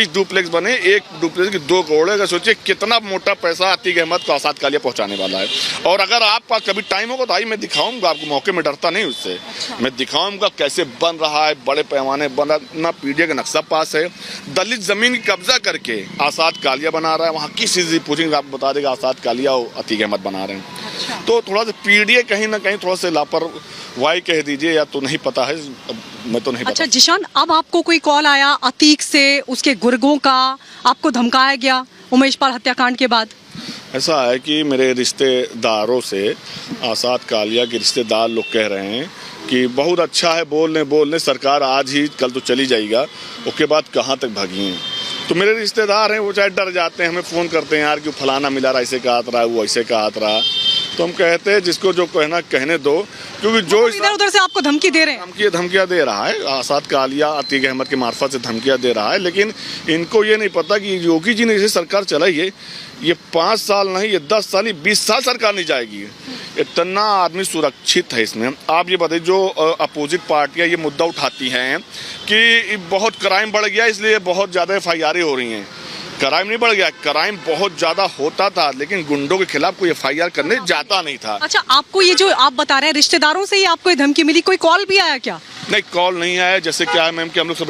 डुप्लेक्स बने, एक डुप्लेक्स की 2 करोड़ है। सोचिए कितना मोटा पैसा अतीक अहमद को आसाद कालिया पहुंचाने वाला है। और अगर आप पास कभी टाइम होगा तो आइए, मैं दिखाऊंगा आपको, मौके में डरता नहीं उससे। अच्छा। मैं दिखाऊंगा कैसे बन रहा है, बड़े पैमाने बना ना। PDA का नक्शा पास है, दलित जमीन की कब्जा करके आसाद कालिया बना रहा है। वहाँ किसी से पूछेंगे आपको बता देगा आसाद कालिया और अतीक अहमद बना रहे हैं। अच्छा। तो थोड़ा सा PDA कहीं ना कहीं थोड़ा सा लापरवाही कह दीजिए, या तो नहीं पता है, मैं तो नहीं पता। अच्छा जिशान, अब आपको कोई कॉल आया अतीक से, उसके गुर्गों का, आपको धमकाया गया उमेश पाल हत्याकांड के बाद? ऐसा है कि मेरे रिश्तेदारों से, आसाद कालिया के रिश्तेदार लोग कह रहे हैं कि बहुत अच्छा है, बोलने सरकार आज ही कल तो चली जाएगा, उसके बाद कहाँ तक भागी हैं। तो मेरे रिश्तेदार हैं, वो चाहे डर जाते हैं, हमें फ़ोन करते हैं, यार क्यों फलाना मिला रहा, ऐसे कहा रहा, वो ऐसे कहा रहा। तो हम कहते हैं जिसको जो कहना कहने दो, क्योंकि जो इधर उधर से आपको धमकी दे रहे हैं। धमकियां दे रहा है आसाद कालिया अतीक अहमद के मार्फत से धमकियां दे रहा है, लेकिन इनको ये नहीं पता कि योगी जी ने जैसे सरकार चलाई है, ये 5 साल नहीं, ये 10 साल नहीं, 20 साल सरकार नहीं जाएगी। इतना आदमी सुरक्षित है इसमें। आप ये बताइए, जो अपोजिट पार्टियां ये मुद्दा उठाती हैं कि बहुत क्राइम बढ़ गया इसलिए बहुत ज़्यादा FIR हो रही हैं। क्राइम नहीं बढ़ गया, क्राइम बहुत ज्यादा होता था, लेकिन गुंडों के खिलाफ कोई FIR करने जाता नहीं था। अच्छा, आपको ये जो आप बता रहे हैं रिश्तेदारों से ही आपको ये धमकी मिली, कोई कॉल भी आया क्या? नहीं, कॉल नहीं आया। जैसे क्या है मैम कि हम लोग सब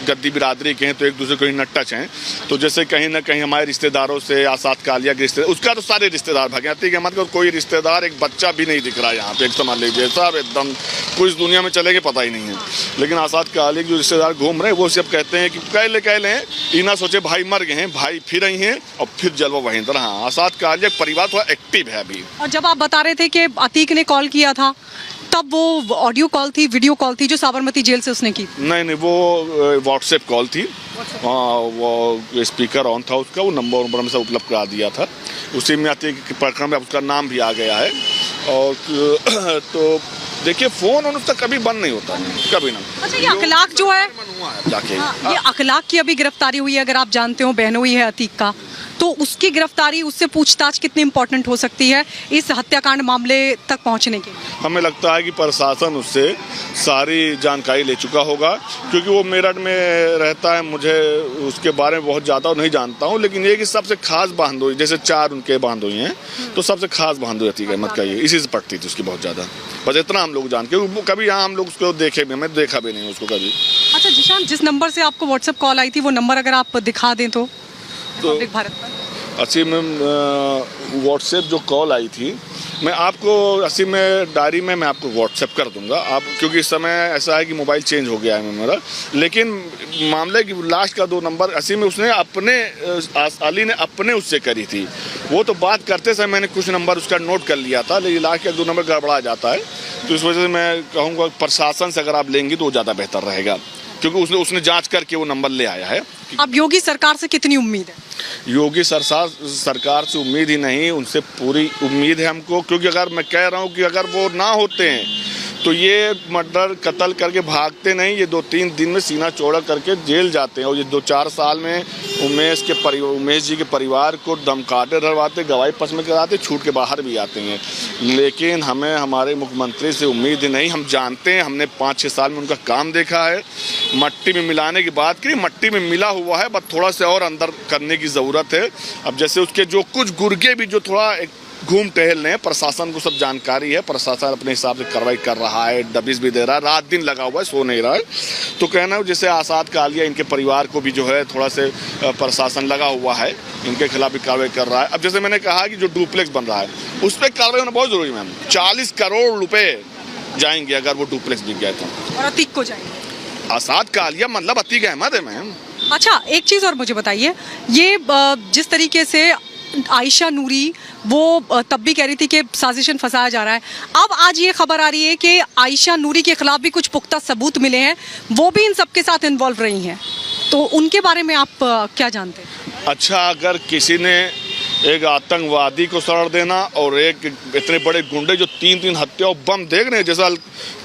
गद्दी बिरादरी के हैं, तो एक दूसरे को इन टच हैं। तो जैसे कहीं ना कहीं हमारे रिश्तेदारों से आसाद कालिया के रिश्तेदार, उसका तो सारे रिश्तेदार भागे। अतीक अहमद का कोई रिश्तेदार, एक बच्चा भी नहीं दिख रहा है यहाँ पे। एक समझ लीजिए सब एकदम कोई इस दुनिया में चलेंगे पता ही नहीं है। लेकिन आसाद कालिया के जो रिश्तेदार घूम रहे हैं वो सब कहते हैं कि कह ले इना सोचे भाई मर गए हैं, भाई फिर आई हैं और फिर जलवा वहीं तरह। हाँ, आसाद कालिया परिवार थोड़ा एक्टिव है अभी। और जब आप बता रहे थे कि अतीक ने कॉल किया था, तब वो ऑडियो कॉल थी, वीडियो कॉल थी जो साबरमती जेल से उसने की? नहीं, वो व्हाट्सएप कॉल थी। वो स्पीकर ऑन था उसका, वो नंबर हमसे उपलब्ध करा दिया था। उसी में अतीक के प्रकरण में उसका नाम भी आ गया है। और तो देखिए, फोन उसका कभी बंद नहीं होता है, कभी ना। अच्छा, ये अखलाक जो है जाके ये अखलाक की अभी गिरफ्तारी हुई है, अगर आप जानते हो बहनोई है अतीक का, तो उसकी गिरफ्तारी, उससे पूछताछ कितनी इंपॉर्टेंट हो सकती है इस हत्याकांड मामले तक पहुंचने के? हमें लगता है कि प्रशासन उससे सारी जानकारी ले चुका होगा, क्योंकि वो मेरठ में रहता है। मुझे उसके बारे में बहुत ज़्यादा नहीं जानता हूँ, लेकिन ये कि सबसे खास बांधोई, जैसे 4 उनके बांधोई हैं, तो सबसे खास बांधोई अतीक अहमद का ये, इसी से पटती थी उसकी बहुत ज़्यादा। बस इतना हम लोग जान के, कभी यहाँ हम लोग उसको देखे भी, मैं देखा भी नहीं उसको कभी। अच्छा जिशान, जिस नंबर से आपको व्हाट्सएप कॉल आई थी, वो नंबर अगर आप दिखा दें तो भारत पर। अस्सी में व्हाट्सएप जो कॉल आई थी, मैं आपको अस्सी में डायरी में मैं आपको व्हाट्सएप कर दूंगा आप, क्योंकि इस समय ऐसा है कि मोबाइल चेंज हो गया है मेरा। लेकिन मामले की लास्ट का 2 नंबर अस्सी में उसने अपने अली ने अपने उससे करी थी। वो तो बात करते समय मैंने कुछ नंबर उसका नोट कर लिया था, लेकिन लास्ट का 2 नंबर गड़बड़ा जाता है। तो इस वजह से मैं कहूँगा प्रशासन से अगर आप लेंगे तो ज़्यादा बेहतर रहेगा, क्योंकि उसने जांच करके वो नंबर ले आया है। अब योगी सरकार से कितनी उम्मीद है? योगी सरकार से उम्मीद ही नहीं, उनसे पूरी उम्मीद है हमको, क्योंकि अगर मैं कह रहा हूँ कि अगर वो ना होते हैं तो ये मर्डर कत्ल करके भागते नहीं, ये 2-3 दिन में सीना चौड़ा करके जेल जाते हैं। और ये 2-4 साल में उमेश जी के परिवार को धमकाते डरवाते, गवाही पक्ष में कराते, छूट के बाहर भी आते हैं। लेकिन हमें हमारे मुख्यमंत्री से उम्मीद नहीं। हम जानते हैं, हमने 5-6 साल में उनका काम देखा है। मट्टी में मिलाने की बात की, मट्टी में मिला हुआ है, बस थोड़ा सा और अंदर करने की ज़रूरत है। अब जैसे उसके जो कुछ गुर्गे भी जो थोड़ा घूम टहल रहे हैं, प्रशासन को सब जानकारी है, प्रशासन अपने हिसाब से कार्रवाई कर रहा है, दबिश भी दे रहा है, रात दिन लगा हुआ है, सो नहीं रहा है। तो कहना है जैसे आसाद कालिया, इनके परिवार को भी जो है थोड़ा से प्रशासन लगा हुआ है, इनके खिलाफ भी कार्रवाई कर रहा है। अब जैसे मैंने कहा कि जो डुप्लेक्स बन रहा है उस पर कार्रवाई होना बहुत जरूरी है मैम। 40 करोड़ रुपए जाएंगे अगर वो डुप्लेक्स बिक गए तो। और अतीक को जाएंगे? आसाद कालिया मतलब अतीक अहमद है मैम। अच्छा, एक चीज और मुझे बताइए, ये जिस तरीके से आयशा नूरी वो तब भी कह रही थी कि साजिशन फंसाया जा रहा है, अब आज ये खबर आ रही है कि आयशा नूरी के खिलाफ भी कुछ पुख्ता सबूत मिले हैं, वो भी इन सब के साथ इन्वॉल्व रही हैं, तो उनके बारे में आप क्या जानते हैं? अच्छा, अगर किसी ने एक आतंकवादी को सड़ देना और एक इतने बड़े गुंडे जो 3-3 हत्या और बम देख रहे हैं, जैसा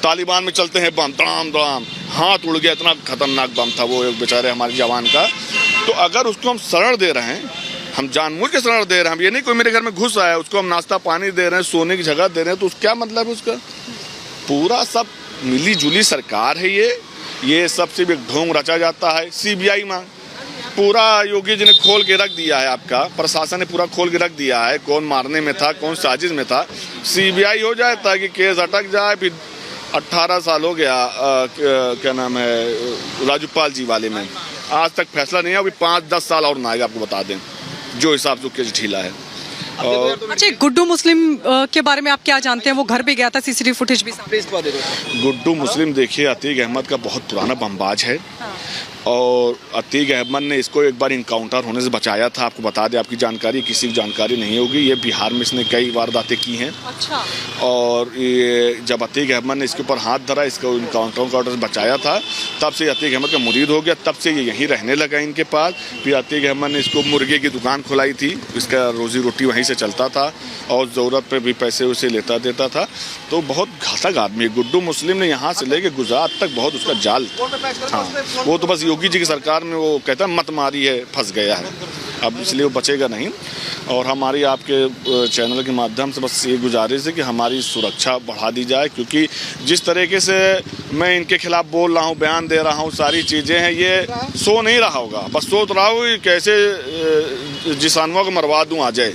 तालिबान में चलते हैं बम, तड़ाम हाथ उड़ गया, इतना खतरनाक बम था वो एक बेचारे हमारे जवान का। तो अगर उसको हम शरण दे रहे हैं, हम जानबूझ के शरण दे रहे हैं, हम ये नहीं कोई मेरे घर में घुस आया उसको हम नाश्ता पानी दे रहे हैं, सोने की जगह दे रहे हैं, तो क्या मतलब है उसका? पूरा सब मिली जुली सरकार है ये सब सिर्फ एक ढोंग रचा जाता है। CBI में पूरा योगी जी ने खोल के रख दिया है, आपका प्रशासन ने पूरा खोल के रख दिया है, कौन मारने में था, कौन साजिश में था। CBI हो जाए ताकि केस अटक जाए। फिर 18 साल हो गया क्या नाम है राजूपाल जी वाले में, आज तक फैसला नहीं है। अभी 5-10 साल और ना आएगा, आपको बता दें जो हिसाब से केस ढीला है। अच्छा, गुड्डू मुस्लिम के बारे में आप क्या जानते हैं? वो घर पे गया था, CCTV फुटेज भी। गुड्डू मुस्लिम देखिए अतीक अहमद का बहुत पुराना बमबाज है, और अतीक अहमद ने इसको एक बार इनकाउंटर होने से बचाया था। आपको बता दें, आपकी जानकारी किसी की जानकारी नहीं होगी, ये बिहार में इसने कई वारदातें की हैं। अच्छा। और ये जब अतीक अहमद ने इसके ऊपर हाथ धरा, इसको इनकाउंटर से बचाया था, तब से अतीक अहमद का मुरीद हो गया, तब से ये यहीं रहने लगा इनके पास। फिर अतीक अहमद ने इसको मुर्गे की दुकान खुलाई थी, इसका रोजी रोटी वहीं से से चलता था और ज़रूरत पे भी पैसे उसे लेता देता था। तो बहुत घातक आदमी है। गुड्डू मुस्लिम ने यहाँ से लेके गुजरात तक बहुत उसका जाल था। वो तो बस योगी जी की सरकार में वो कहता है मत मारी है, फंस गया है, अब इसलिए वो बचेगा नहीं। और हमारी आपके चैनल के माध्यम से बस ये गुजारिश है कि हमारी सुरक्षा बढ़ा दी जाए, क्योंकि जिस तरीके से मैं इनके खिलाफ बोल रहा हूँ, बयान दे रहा हूँ, सारी चीज़ें हैं, ये सो नहीं रहा होगा, बस सोच रहा हूँ कि कैसे जिसानुओं को मरवा दूँ, आ जाए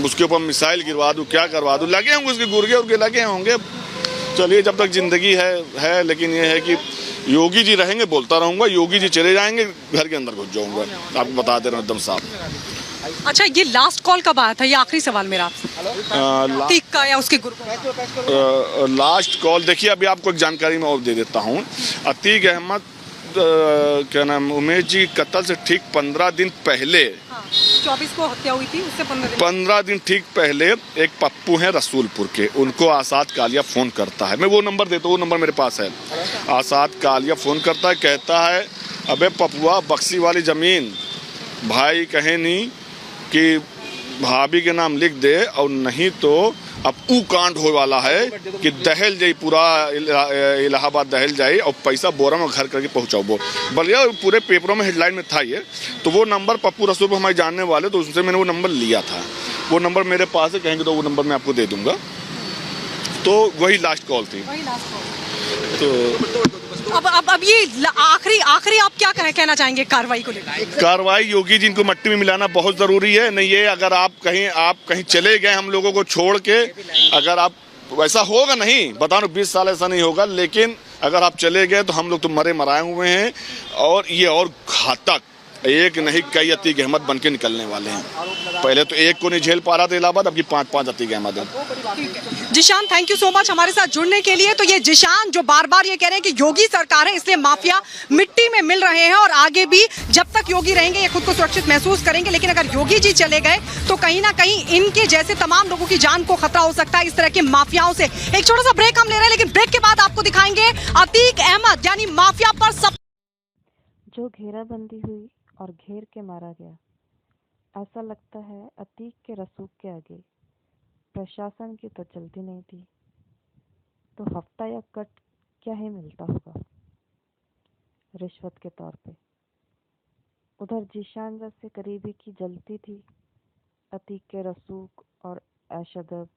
उसके ऊपर मिसाइल गिरवा दूँ, क्या करवा दूँ, लगे होंगे उसके गुर्गे उर्गे लगे होंगे। चलिए जब तक जिंदगी है लेकिन ये है कि योगी जी रहेंगे, बोलता रहूँगा, योगी जी चले जाएंगे घर के अंदर घुस जाऊँगा, आपको बता दे रहा हूँ एकदम साफ। अच्छा, ये लास्ट कॉल कब आया था? ये आखिरी सवाल मेरा आपसे, अतीक का या उसके ग्रुप का? लास्ट कॉल देखिए, अभी आपको एक जानकारी मैं और दे देता हूँ। अतीक अहमद क्या नाम, उमेश जी कत्ल से ठीक 15 दिन पहले, 24 को हत्या हुई थी, उससे 15 दिन ठीक पहले एक पप्पू हैं रसूलपुर के, उनको आसाद कालिया फ़ोन करता है। मैं वो नंबर देता हूँ, वो नंबर मेरे पास है। आसाद कालिया फ़ोन करता है, कहता है अबे पपुआ, बक्सी वाली ज़मीन भाई कहे नहीं कि भाभी के नाम लिख दे, और नहीं तो अब ऊ कांड हो वाला है कि दहल जाई, पूरा इलाहाबाद दहल जाए और पैसा बोरा में घर करके पहुंचाओ। वो बलिया पूरे पेपरों में हेडलाइन में था ये। तो वो नंबर पप्पू रसूल पर हमारे जानने वाले, तो उससे मैंने वो नंबर लिया था। वो नंबर मेरे पास है, कहेंगे तो वो नंबर मैं आपको दे दूंगा। तो वही लास्ट कॉल थी। तो अब ये आखिरी आप क्या कहना चाहेंगे कार्रवाई को लेकर? कार्रवाई योगी जी इनको मट्टी में मिलाना बहुत जरूरी है। नहीं ये अगर आप कहीं चले गए हम लोगों को छोड़ के, अगर आप वैसा होगा नहीं, बता रहा हूं 20 साल ऐसा नहीं होगा, लेकिन अगर आप चले गए तो हम लोग तो मरे मराए हुए हैं। और ये और घातक एक नहीं कई अतीक अहमद बन के निकलने वाले हैं। पहले तो एक को नहीं झेल पा रहा था इलाहाबाद, अब की 5-5 अतीक अहमद है। Zeeshan, thank you so much हमारे साथ जुड़ने के लिए। तो ये जिशान जो बार बार ये कह रहे हैं कि योगी सरकार है इसलिए माफिया मिट्टी में मिल रहे हैं, और आगे भी जब तक योगी रहेंगे ये खुद को सुरक्षित महसूस करेंगे। लेकिन अगर योगी जी चले गए तो कहीं ना कहीं इनके जैसे तमाम लोगों की जान को खतरा हो सकता है इस तरह के माफियाओं से। एक छोटा सा ब्रेक हम ले रहे हैं, लेकिन ब्रेक के बाद आपको दिखाएंगे अतीक अहमद यानी माफिया पर सब जो घेराबंदी हुई और घेर के मारा गया। ऐसा लगता है अतीक के रसूख के आगे प्रशासन की तो चलती नहीं थी, तो हफ्ता या कट क्या ही मिलता होगा रिश्वत के तौर पे। उधर जीशान जैसे करीबी की जलती थी अतीक के रसूख और ऐशअदब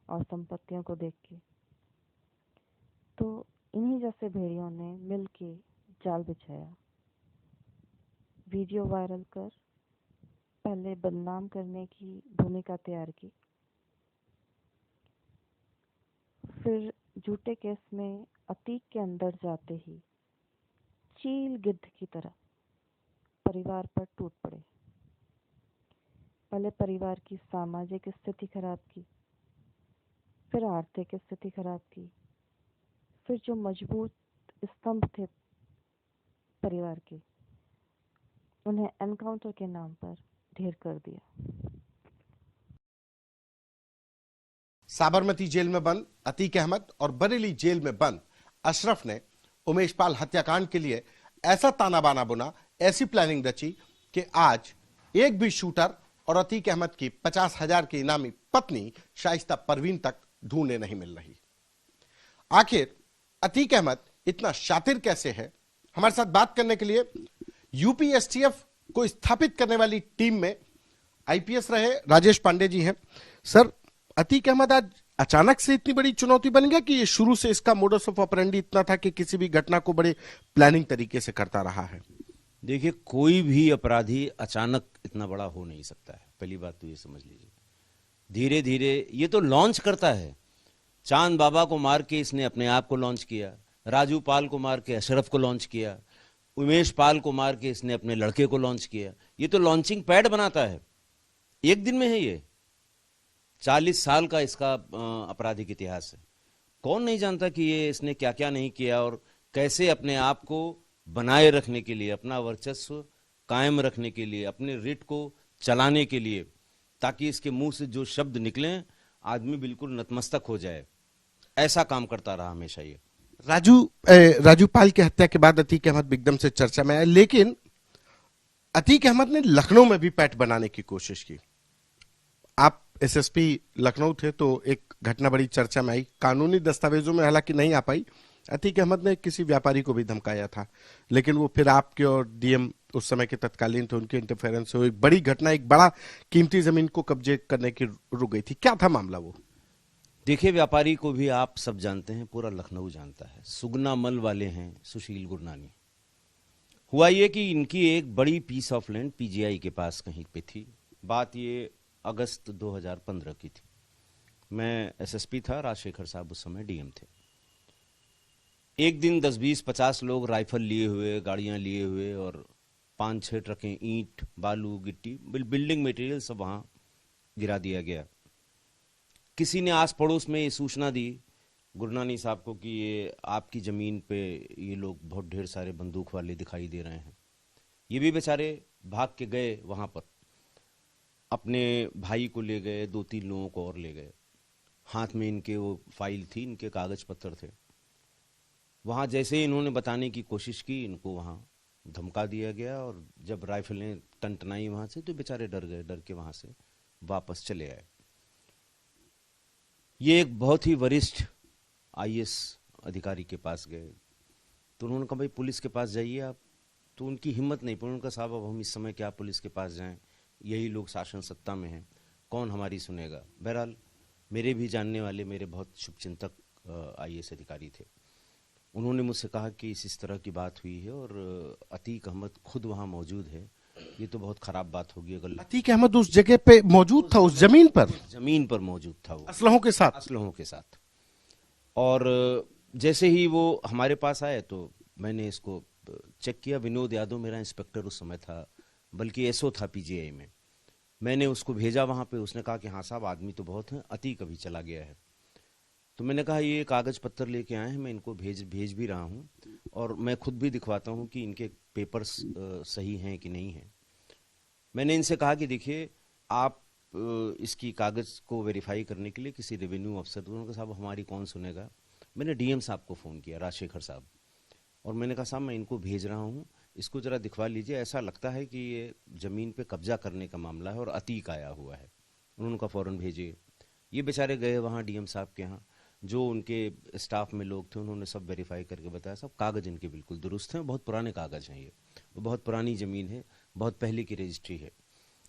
और संपत्तियों को देख के। तो इन्हीं जैसे भेड़ियों ने मिल के जाल बिछाया, वीडियो वायरल कर पहले बदनाम करने की भूमिका तैयार की, फिर झूठे केस में अतीक के अंदर जाते ही चील गिद्ध की तरह परिवार पर टूट पड़े। पहले परिवार की सामाजिक स्थिति खराब की, फिर आर्थिक स्थिति खराब की, फिर जो मजबूत स्तंभ थे परिवार के उन्हें एनकाउंटर के नाम पर ढेर कर दिया। साबरमती जेल में बंद अतीक अहमद और बरेली जेल में बंद अशरफ ने उमेश पाल हत्याकांड के लिए ऐसा ताना बाना बुना, ऐसी प्लानिंग रची कि आज एक भी शूटर और अतीक अहमद की 50,000 की इनामी पत्नी शाइस्ता परवीन तक ढूंढने नहीं मिल रही। आखिर अतीक अहमद इतना शातिर कैसे है? हमारे साथ बात करने के लिए यूपीएसटीएफ को स्थापित करने वाली टीम में आईपीएस रहे राजेश पांडे जी हैं। सर, अतीक अहमद आज अचानक से इतनी बड़ी चुनौती बन गया कि ये शुरू से इसका मोडस ऑफ ऑपरेंडी इतना था कि किसी भी घटना को बड़े प्लानिंग तरीके से करता रहा है? देखिए, कोई भी अपराधी अचानक इतना बड़ा हो नहीं सकता है, पहली बात तो ये समझ लीजिए। धीरे धीरे ये तो लॉन्च करता है। चांद बाबा को मार के इसने अपने आप को लॉन्च किया, राजू पाल को मार के अशरफ को लॉन्च किया, उमेश पाल को मार के इसने अपने लड़के को लॉन्च किया। ये तो लॉन्चिंग पैड बनाता है, एक दिन में है ये। 40 साल का इसका आपराधिक इतिहास है। कौन नहीं जानता कि ये इसने क्या क्या नहीं किया और कैसे अपने आप को बनाए रखने के लिए, अपना वर्चस्व कायम रखने के लिए, अपने रिट को चलाने के लिए, ताकि इसके मुंह से जो शब्द निकले आदमी बिल्कुल नतमस्तक हो जाए, ऐसा काम करता रहा हमेशा ये। राजू पाल की हत्या के बाद अतीक अहमद एकदम से चर्चा में आया, लेकिन अतीक अहमद ने लखनऊ में भी पैठ बनाने की कोशिश की। आप एसएसपी लखनऊ थे तो एक घटना बड़ी चर्चा में आई। कानूनी दस्तावेजों में हालांकि नहीं आ पाई। अतीक अहमद ने किसी व्यापारी को भी धमकाया था, लेकिन वो फिर आपके और डीएम उस समय के तत्कालीन थे, उनके इंटरफेरेंस से एक बड़ी घटना, एक बड़ा कीमती जमीन को कब्जे करने की रुक गई थी। क्या था मामला वो? देखिए, व्यापारी को भी आप सब जानते हैं, पूरा लखनऊ जानता है। सुगना मल वाले हैं सुशील गुरनानी। हुआ ये कि इनकी एक बड़ी पीस ऑफ लैंड पीजीआई के पास कहीं पे थी। बात ये अगस्त 2015 की थी। मैं एसएसपी था, राजशेखर साहब उस समय डीएम थे। एक दिन 10, 20, 50 लोग राइफल लिए हुए, गाड़ियां लिए हुए और 5-6 ट्रकें ईंट, बालू, गिट्टी, बिल्डिंग मटेरियल सब वहां गिरा दिया गया। किसी ने आस पड़ोस में ये सूचना दी गुरनानी साहब को कि ये आपकी जमीन पे ये लोग बहुत ढेर सारे बंदूक वाले दिखाई दे रहे हैं। ये भी बेचारे भाग के गए वहां पर, अपने भाई को ले गए, 2-3 लोगों को और ले गए। हाथ में इनके वो फाइल थी, इनके कागज पत्र थे। वहां जैसे ही इन्होंने बताने की कोशिश की, इनको वहां धमका दिया गया और जब राइफलें टनटनाई वहां से तो बेचारे डर गए, डर के वहां से वापस चले आए। ये एक बहुत ही वरिष्ठ आईएएस अधिकारी के पास गए तो उन्होंने कहा भाई पुलिस के पास जाइए आप। तो उनकी हिम्मत नहीं पड़ी। उनका साहब अब हम इस समय क्या पुलिस के पास जाएं, यही लोग शासन सत्ता में हैं, कौन हमारी सुनेगा। बहरहाल मेरे भी जानने वाले मेरे बहुत शुभचिंतक आईएएस अधिकारी थे। उन्होंने मुझसे कहा कि इस तरह की बात हुई है और अतीक अहमद खुद वहां मौजूद है, ये तो बहुत खराब बात होगी। अगर अतीक अहमद उस जगह पे मौजूद था, उस जमीन पर मौजूद था, वो असलहों के साथ। और जैसे ही वो हमारे पास आए तो मैंने इसको चेक किया। विनोद यादव मेरा इंस्पेक्टर उस समय था, बल्कि एसओ था पीजीआई में। मैंने उसको भेजा वहां पे। उसने कहा कि हाँ साहब, आदमी तो बहुत हैं, अतीक अभी चला गया है। तो मैंने कहा ये कागज पत्र लेके आए हैं, मैं इनको भेज भी रहा हूँ और मैं खुद भी दिखवाता हूँ कि इनके पेपर्स सही हैं कि नहीं हैं। मैंने इनसे कहा कि देखिए आप इसकी कागज को वेरीफाई करने के लिए किसी रेवेन्यू अफसर, तो उन्होंने कहा साहब हमारी कौन सुनेगा। मैंने डीएम साहब को फ़ोन किया, राजशेखर साहब, और मैंने कहा साहब मैं इनको भेज रहा हूँ, इसको ज़रा दिखवा लीजिए। ऐसा लगता है कि ये ज़मीन पे कब्जा करने का मामला है और अतीक आया हुआ है। उन्होंने कहा फ़ौरन भेजिए। ये बेचारे गए वहाँ डीएम साहब के यहाँ। जो उनके स्टाफ में लोग थे उन्होंने सब वेरीफाई करके बताया साहब कागज़ इनके बिल्कुल दुरुस्त हैं, बहुत पुराने कागज़ हैं, ये बहुत पुरानी ज़मीन है, बहुत पहले की रजिस्ट्री है।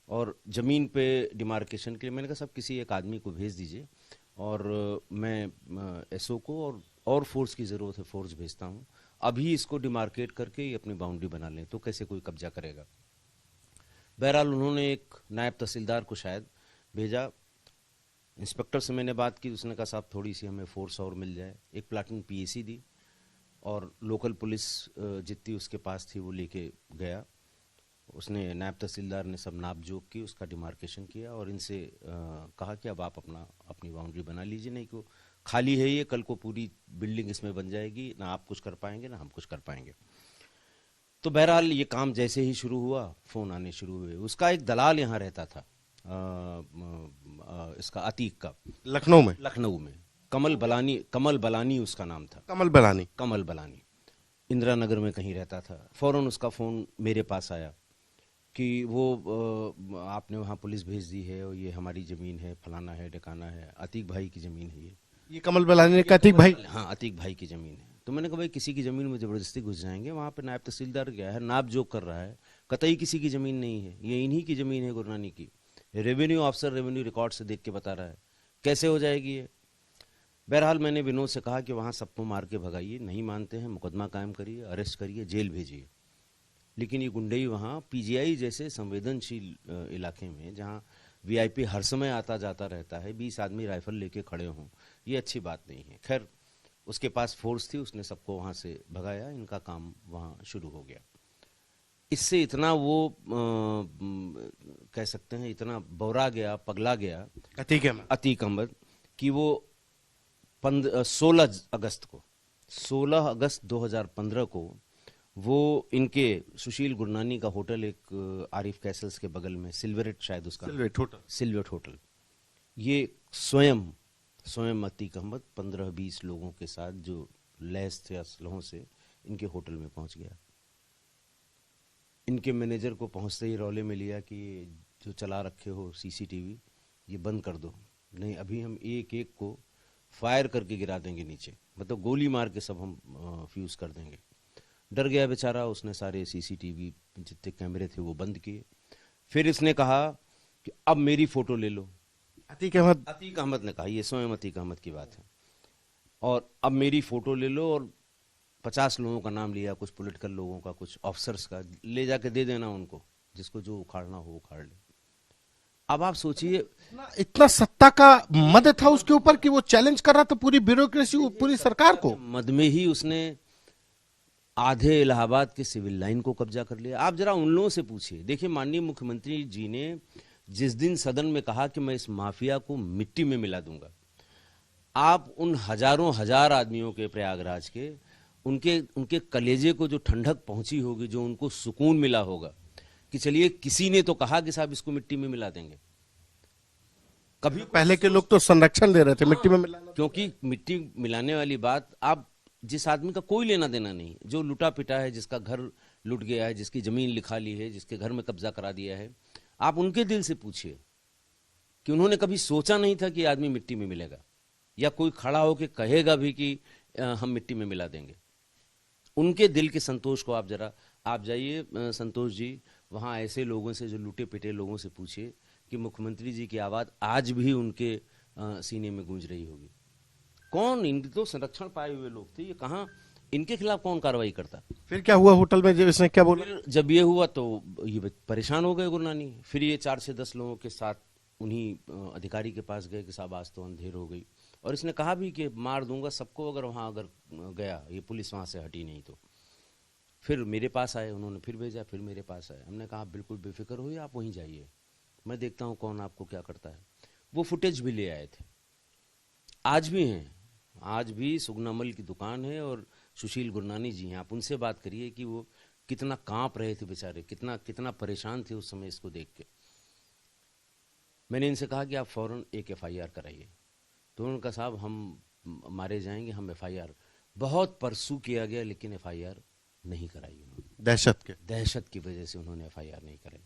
और ज़मीन पे डिमार्केशन के लिए मैंने कहा साहब किसी एक आदमी को भेज दीजिए और मैं एसओ को और फोर्स की ज़रूरत है, फोर्स भेजता हूँ। अभी इसको डिमार्केट करके ये अपनी बाउंड्री बना लें तो कैसे कोई कब्जा करेगा। बहरहाल उन्होंने एक नायब तहसीलदार को शायद भेजा। इंस्पेक्टर से मैंने बात की, उसने कहा साहब थोड़ी सी हमें फोर्स और मिल जाए। एक प्लाटून पीएसी दी और लोकल पुलिस जितनी उसके पास थी वो लेके गया। उसने नायब तहसीलदार ने सब नाप जोक की, उसका डिमार्केशन किया और इनसे कहा कि अब आप अपनी बाउंड्री बना लीजिए, नहीं को खाली है ये, कल को पूरी बिल्डिंग इसमें बन जाएगी, ना आप कुछ कर पाएंगे ना हम कुछ कर पाएंगे। तो बहरहाल ये काम जैसे ही शुरू हुआ फ़ोन आने शुरू हुए। उसका एक दलाल यहाँ रहता था, इसका अतीक का, लखनऊ में कमल बलानी उसका नाम था। कमल बलानी इंदिरा नगर में कहीं रहता था। फौरन उसका फ़ोन मेरे पास आया कि वो आपने वहाँ पुलिस भेज दी है और ये हमारी ज़मीन है, फलाना है, ढकाना है, अतीक भाई की ज़मीन है ये कमल बलानी ने कहा अतीक भाई, हाँ अतीक भाई की ज़मीन है। तो मैंने कहा भाई किसी की ज़मीन में ज़बरदस्ती घुस जाएंगे? वहाँ पे नायब तहसीलदार गया है, नाप जोक कर रहा है, कतई किसी की ज़मीन नहीं है, ये इन्हीं की ज़मीन है गुरनानी की। रेवेन्यू अफसर रेवेन्यू रिकॉर्ड से देख के बता रहा है, कैसे हो जाएगी ये। बहरहाल मैंने विनोद से कहा कि वहाँ सबको मार के भगाइए, नहीं मानते हैं मुकदमा कायम करिए, अरेस्ट करिए, जेल भेजिए। लेकिन ये गुंडई वहाँ पीजीआई जैसे संवेदनशील इलाके में, जहाँ वीआईपी हर समय आता जाता रहता है, 20 आदमी राइफल लेके खड़े हों, ये अच्छी बात नहीं है। खैर उसके पास फोर्स थी, उसने सबको वहाँ से भगाया, इनका काम वहाँ शुरू हो गया। इससे इतना वो कह सकते हैं इतना बौरा गया, पगला गया अतीक अहमद कि वो 16 अगस्त 2015 को वो इनके सुशील गुरनानी का होटल, एक आरिफ कैसल्स के बगल में, सिल्वेट शायद उसका, सिल्वेट होटल, ये स्वयं अतीक अहमद 15-20 लोगों के साथ जो लैस थे असलहों से इनके होटल में पहुंच गया। इनके मैनेजर को पहुंचते ही रौले में लिया कि जो चला रखे हो सीसीटीवी ये बंद कर दो, नहीं अभी हम एक एक को फायर करके गिरा देंगे नीचे, मतलब गोली मार के सब हम फ्यूज कर देंगे। डर गया बेचारा, उसने सारे सीसीटीवी जितने कैमरे थे वो बंद किए। फिर इसने कहा कि अब मेरी फोटो ले लो। अतीक अहमद ने कहा, ये स्वयं अतीक अहमद की बात है, और अब मेरी फोटो ले लो और 50 लोगों का नाम लिया, कुछ पॉलिटिकल लोगों का, कुछ ऑफिसर्स का, ले जाके दे देना उनको, जिसको जो उखाड़ना हो उखाड़ ले। अब आप सोचिए, इतना सत्ता का मद था उसके ऊपर कि वो चैलेंज कर रहा था पूरी ब्यूरोक्रेसी, पूरी सरकार को। मद में ही उसने आधे इलाहाबाद के सिविल लाइन को कब्जा कर लिया। आप जरा उन लोगों से पूछिए। देखिए, माननीय मुख्यमंत्री जी ने जिस दिन सदन में कहा कि मैं इस माफिया को मिट्टी में मिला दूंगा, आप उन हजारों हजार आदमियों के, प्रयागराज के, उनके कलेजे को जो ठंडक पहुंची होगी, जो उनको सुकून मिला होगा कि चलिए किसी ने तो कहा कि साहब इसको मिट्टी में मिला देंगे। कभी पहले के लोग तो संरक्षण दे रहे थे मिट्टी में मिलाना, क्योंकि मिट्टी मिलाने वाली बात, आप जिस आदमी का कोई लेना देना नहीं, जो लुटा पिटा है, जिसका घर लुट गया है, जिसकी जमीन लिखा ली है, जिसके घर में कब्जा करा दिया है, आप उनके दिल से पूछिए कि उन्होंने कभी सोचा नहीं था कि आदमी मिट्टी में मिलेगा, या कोई खड़ा होकर कहेगा भी कि हम मिट्टी में मिला देंगे। उनके दिल के संतोष को आप जाइए संतोष जी, वहां ऐसे लोगों से, जो लूटे पिटे लोगों से पूछिए कि मुख्यमंत्री जी की आवाज आज भी उनके सीने में गूंज रही होगी। कौन, इनके तो संरक्षण पाए हुए लोग थे, ये कहां, इनके खिलाफ कौन कार्रवाई करता। फिर क्या हुआ होटल में, जब इसने क्या बोला? जब ये हुआ तो ये परेशान हो गए गुरनानी। फिर ये 4 से 10 लोगों के साथ उन्हीं अधिकारी के पास गए कि साहब आज तो अंधेर हो गई, और इसने कहा भी कि मार दूंगा सबको अगर वहां गया, ये पुलिस वहां से हटी नहीं तो। फिर मेरे पास आए, उन्होंने फिर भेजा, फिर मेरे पास आए। हमने कहा बिल्कुल बेफिक्र होइए, आप वहीं जाइए, मैं देखता हूं कौन आपको क्या करता है। वो फुटेज भी ले आए थे, आज भी हैं, आज भी सुगनामल की दुकान है और सुशील गुरनानी जी हैं। आप उनसे बात करिए कि वो कितना कांप रहे थे बेचारे, कितना परेशान थे उस समय इसको देख के। मैंने इनसे कहा कि आप फौरन एक FIR कराइए, तो उन्होंने कहा साहब हम मारे जाएंगे, हम FIR, बहुत परसू किया गया लेकिन FIR नहीं कराई उन्होंने। दहशत की वजह से उन्होंने FIR नहीं कराई।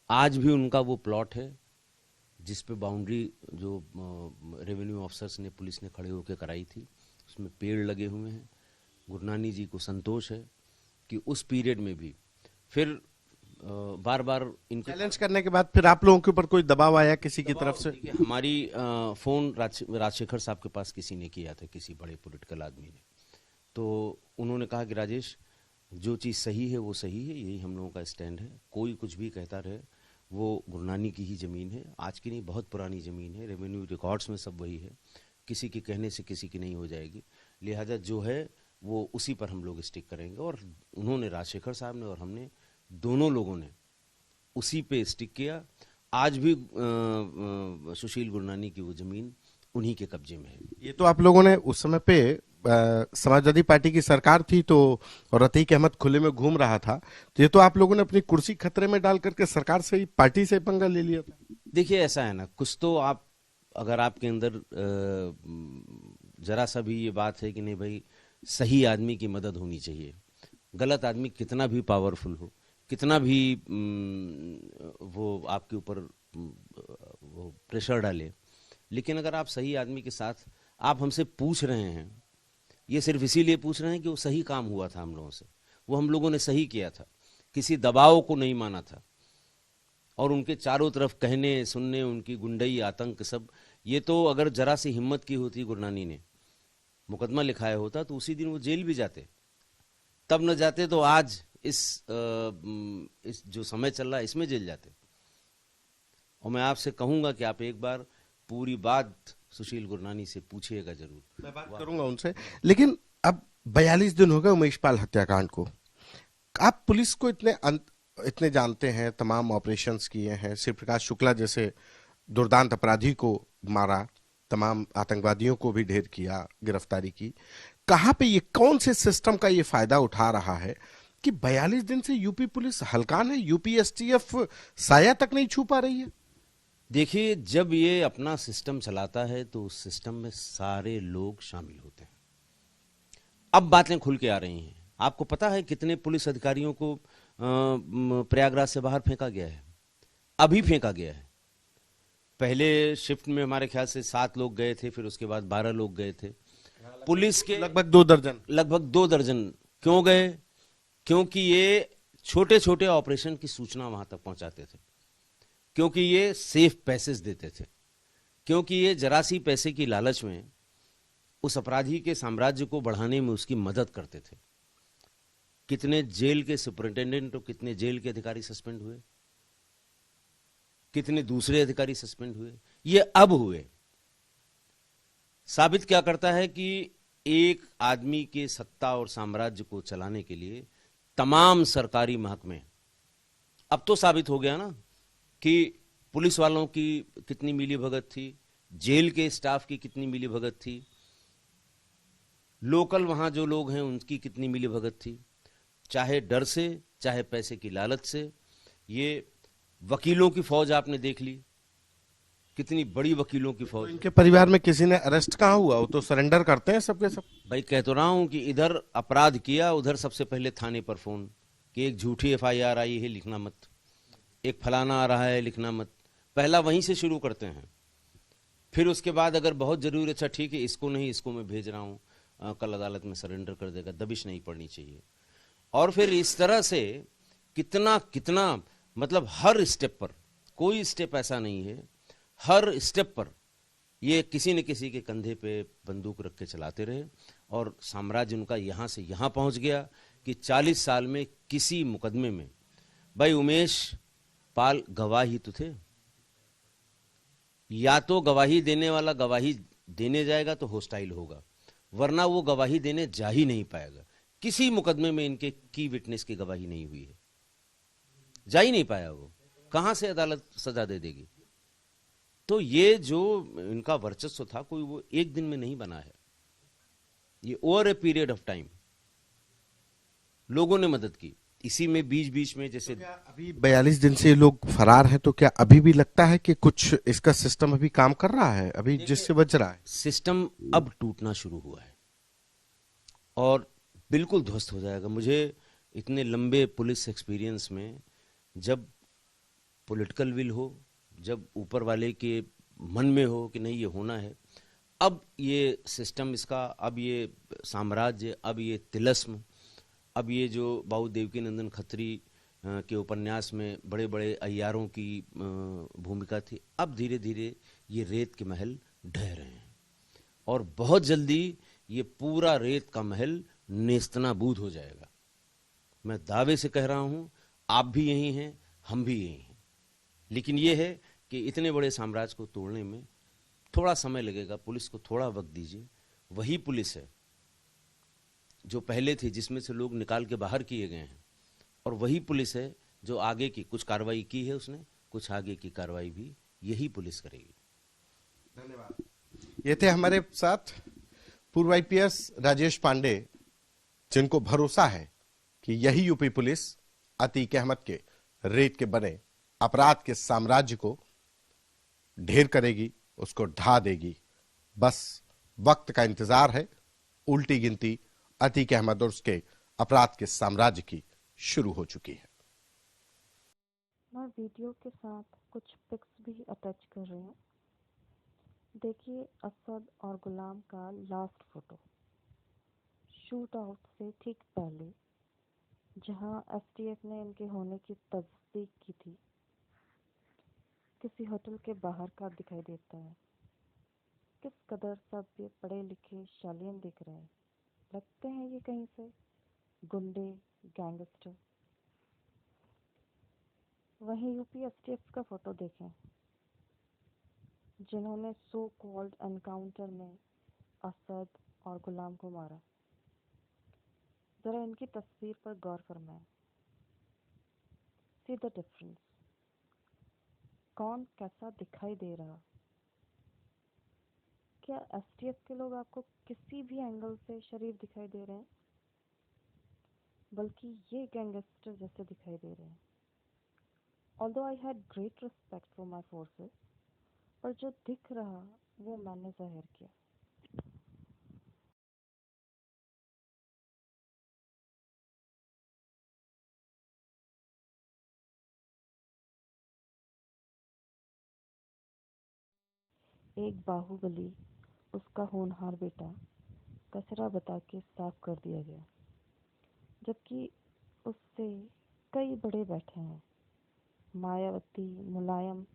आज भी उनका वो प्लॉट है जिस पे बाउंड्री जो रेवेन्यू ऑफिसर्स ने, पुलिस ने खड़े होकर कराई थी, उसमें पेड़ लगे हुए हैं। गुरनानी जी को संतोष है कि उस पीरियड में भी फिर बार बार इनके चैलेंज करने के बाद फिर आप लोगों के ऊपर कोई दबाव आया किसी की तरफ से? हमारी फोन राजशेखर साहब के पास किसी ने किया था, किसी बड़े पॉलिटिकल आदमी ने, तो उन्होंने कहा कि राजेश, जो चीज़ सही है वो सही है, यही हम लोगों का स्टैंड है। कोई कुछ भी कहता रहे, वो गुरनानी की ही ज़मीन है, आज की नहीं, बहुत पुरानी ज़मीन है, रेवेन्यू रिकॉर्ड्स में सब वही है, किसी के कहने से किसी की नहीं हो जाएगी, लिहाजा जो है वो उसी पर हम लोग स्टिक करेंगे। और उन्होंने, राजशेखर साहब ने और हमने, दोनों लोगों ने उसी पे स्टिक किया। आज भी सुशील गुरनानी की वो ज़मीन उन्हीं के कब्जे में है। ये तो आप लोगों ने उस समय पे समाजवादी पार्टी की सरकार थी तो, और अतीक अहमद खुले में घूम रहा था, तो ये तो आप लोगों ने अपनी कुर्सी खतरे में डाल करके सरकार से ही, पार्टी से पंगा ले लिया था। देखिए ऐसा है ना, कुछ तो आप, अगर आपके अंदर जरा सा भी ये बात है कि नहीं भाई सही आदमी की मदद होनी चाहिए, गलत आदमी कितना भी पावरफुल हो, कितना भी वो आपके ऊपर वो प्रेशर डाले, लेकिन अगर आप सही आदमी के साथ, आप हमसे पूछ रहे हैं, ये सिर्फ इसीलिए पूछ रहे हैं कि वो सही काम हुआ था हम लोगों से, वो हम लोगों ने सही किया था, किसी दबाव को नहीं माना था। और उनके चारों तरफ कहने सुनने, उनकी गुंडई आतंक सब, ये तो अगर जरा सी हिम्मत की होती गुरनानी ने, मुकदमा लिखाया होता तो उसी दिन वो जेल भी जाते, तब न जाते तो आज इस जो समय चल रहा है इसमें जेल जाते। और मैं आपसे कहूंगा कि आप एक बार पूरी बात सुशील गुरनानी से पूछिएगा जरूर। मैं बात करूंगा उनसे। लेकिन अब 42 दिन हो गए उमेश पाल हत्याकांड को, आप पुलिस को इतने जानते हैं, तमाम ऑपरेशंस किए हैं, शिव प्रकाश शुक्ला जैसे दुर्दांत अपराधी को मारा, तमाम आतंकवादियों को भी ढेर किया, गिरफ्तारी की, कहां पे ये, कौन से सिस्टम का ये फायदा उठा रहा है कि 42 दिन से यूपी पुलिस हलकान है, यूपी एसटीएफ साया तक नहीं छू पा रही है? देखिए, जब ये अपना सिस्टम चलाता है तो उस सिस्टम में सारे लोग शामिल होते हैं। अब बातें खुल के आ रही हैं। आपको पता है कितने पुलिस अधिकारियों को प्रयागराज से बाहर फेंका गया है? अभी फेंका गया है। पहले शिफ्ट में हमारे ख्याल से 7 लोग गए थे, फिर उसके बाद 12 लोग गए थे। पुलिस के लगभग 2 दर्जन। लगभग 2 दर्जन क्यों गए? क्योंकि ये छोटे छोटे ऑपरेशन की सूचना वहां तक पहुंचाते थे, क्योंकि ये सेफ पैसेज देते थे, क्योंकि ये जरा सी पैसे की लालच में उस अपराधी के साम्राज्य को बढ़ाने में उसकी मदद करते थे। कितने जेल के सुपरिंटेंडेंट और कितने जेल के अधिकारी सस्पेंड हुए, कितने दूसरे अधिकारी सस्पेंड हुए, ये अब हुए। साबित क्या करता है कि एक आदमी के सत्ता और साम्राज्य को चलाने के लिए तमाम सरकारी महकमे, अब तो साबित हो गया ना कि पुलिस वालों की कितनी मिलीभगत थी, जेल के स्टाफ की कितनी मिलीभगत थी, लोकल वहां जो लोग हैं उनकी कितनी मिलीभगत थी, चाहे डर से चाहे पैसे की लालच से। ये वकीलों की फौज आपने देख ली, कितनी बड़ी वकीलों की फौज। इनके परिवार में किसी ने अरेस्ट कहाँ हुआ? वो तो सरेंडर करते हैं सबके सब। भाई कह तो रहा हूं कि इधर अपराध किया, उधर सबसे पहले थाने पर फोन कि एक झूठी एफआईआर आई है, लिखना मत, एक फलाना आ रहा है, लिखना मत। पहला वहीं से शुरू करते हैं, फिर उसके बाद अगर बहुत जरूरी, अच्छा ठीक है इसको नहीं, इसको मैं भेज रहा हूं, कल अदालत में सरेंडर कर देगा, दबिश नहीं पड़नी चाहिए। और फिर इस तरह से कितना कितना, मतलब हर स्टेप पर, कोई स्टेप ऐसा नहीं है, हर स्टेप पर ये किसी न किसी के कंधे पे बंदूक रख के चलाते रहे, और साम्राज्य उनका यहां से यहां पहुंच गया कि 40 साल में किसी मुकदमे में, भाई उमेश पाल गवाह ही तो थे, या तो गवाही देने वाला गवाही देने जाएगा तो होस्टाइल होगा, वरना वो गवाही देने जा ही नहीं पाएगा। किसी मुकदमे में इनके की विटनेस की गवाही नहीं हुई है, जा ही नहीं पाया, वो कहां से अदालत सजा दे देगी। तो ये जो इनका वर्चस्व था, कोई वो एक दिन में नहीं बना है, ये over a period of time लोगों ने मदद की। इसी में बीच बीच में जैसे अभी 42 दिन से ये लोग फरार हैं, तो क्या अभी भी लगता है कि कुछ इसका सिस्टम अभी काम कर रहा है, अभी जिससे बच रहा है? सिस्टम अब टूटना शुरू हुआ है और बिल्कुल ध्वस्त हो जाएगा। मुझे इतने लंबे पुलिस एक्सपीरियंस में, जब पॉलिटिकल विल हो, जब ऊपर वाले के मन में हो कि नहीं ये होना है, अब ये सिस्टम इसका, अब ये साम्राज्य, अब ये तिलस्म, अब ये जो बाबू देवकी नंदन खत्री के उपन्यास में बड़े बड़े अय्यारों की भूमिका थी, अब धीरे धीरे ये रेत के महल ढह रहे हैं और बहुत जल्दी ये पूरा रेत का महल नेस्तनाबूद हो जाएगा। मैं दावे से कह रहा हूं, आप भी यही हैं, हम भी यही हैं। लेकिन ये है कि इतने बड़े साम्राज्य को तोड़ने में थोड़ा समय लगेगा, पुलिस को थोड़ा वक्त दीजिए। वही पुलिस है जो पहले थी, जिसमें से लोग निकाल के बाहर किए गए हैं, और वही पुलिस है जो आगे की कुछ कार्रवाई की है उसने, कुछ आगे की कार्रवाई भी यही पुलिस करेगी। धन्यवाद। ये थे हमारे साथ पूर्व आईपीएस राजेश पांडे, जिनको भरोसा है कि यही यूपी पुलिस अतीक अहमद के रेत के बने अपराध के साम्राज्य को ढेर करेगी, उसको ढा देगी। बस वक्त का इंतजार है। उल्टी गिनती अतीक अहमद और उसके अपराध के साम्राज्य की शुरू हो चुकी है। मैं वीडियो के साथ कुछ पिक्स भी अटैच कर रही हूँ। देखिए असद और गुलाम का लास्ट फोटो, शूट आउट से ठीक पहले, जहां एसटीएफ ने इनके होने की तस्दीक की थी। किसी होटल के बाहर का दिखाई देता है। किस कदर सब ये पढ़े लिखे शालीन दिख रहे हैं, लगते हैं ये कहीं से गुंडे, गैंगस्टर। वहीं यूपी एसटीएफ का फोटो देखें, जिन्होंने सो कॉल्ड एनकाउंटर में असद और गुलाम को मारा। जरा इनकी तस्वीर पर गौर फरमाएं। See the difference. कौन कैसा दिखाई दे रहा? क्या एसटीएफ के लोग आपको किसी भी एंगल से शरीफ दिखाई दे रहे हैं, बल्कि ये गैंगस्टर जैसे दिखाई दे रहे हैं। Although I had great respect for my forces, पर जो दिख रहा वो मैंने जाहिर किया। एक बाहुबली उसका होनहार बेटा कचरा बता के साफ कर दिया गया, जबकि उससे कई बड़े बैठे हैं। मायावती, मुलायम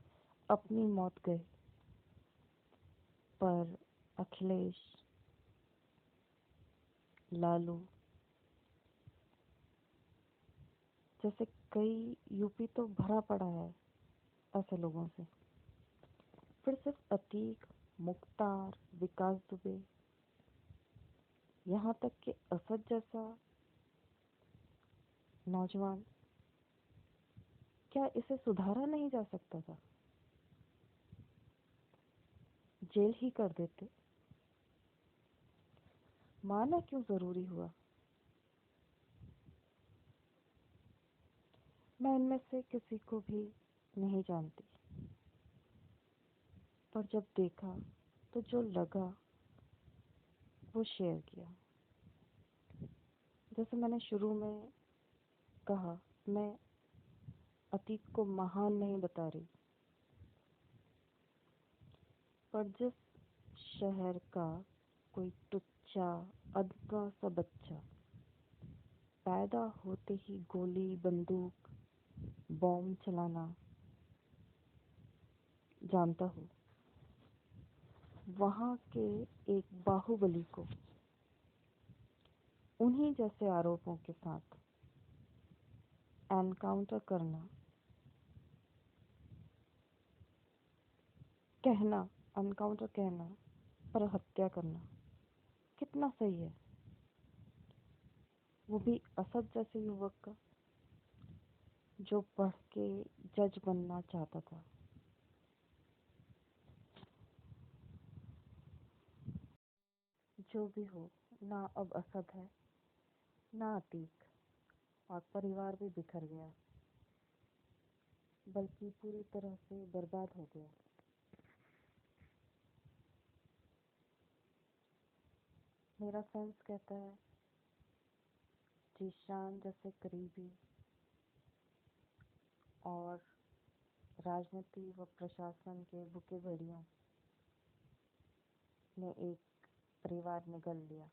अपनी मौत गए, पर अखिलेश, लालू जैसे कई यूपी तो भरा पड़ा है ऐसे लोगों से। फिर सिर्फ अतीक, मुख्तार, विकास दुबे, यहाँ तक कि असद जैसा नौजवान, क्या इसे सुधारा नहीं जा सकता था? जेल ही कर देते। माना क्यों जरूरी हुआ? मैं इनमें से किसी को भी नहीं जानती, पर जब देखा तो जो लगा वो शेयर किया। जैसे मैंने शुरू में कहा, मैं अतीक को महान नहीं बता रही, पर जिस शहर का कोई टुच्चा अधका सा बच्चा पैदा होते ही गोली, बंदूक, बॉम्ब चलाना जानता हो, वहाँ के एक बाहुबली को उन्हीं जैसे आरोपों के साथ एनकाउंटर करना, एनकाउंटर कहना पर हत्या करना कितना सही है? वो भी असद जैसे युवक का, जो पढ़ के जज बनना चाहता था। जो भी हो, ना अब असद है, ना अतीक, और परिवार भी बिखर गया, बल्कि पूरी तरह से बर्बाद हो गया। मेरा सेंस कहता है जीशान जैसे करीबी और राजनीति व प्रशासन के भूखे भेड़ियों ने एक परिवार निगल लिया।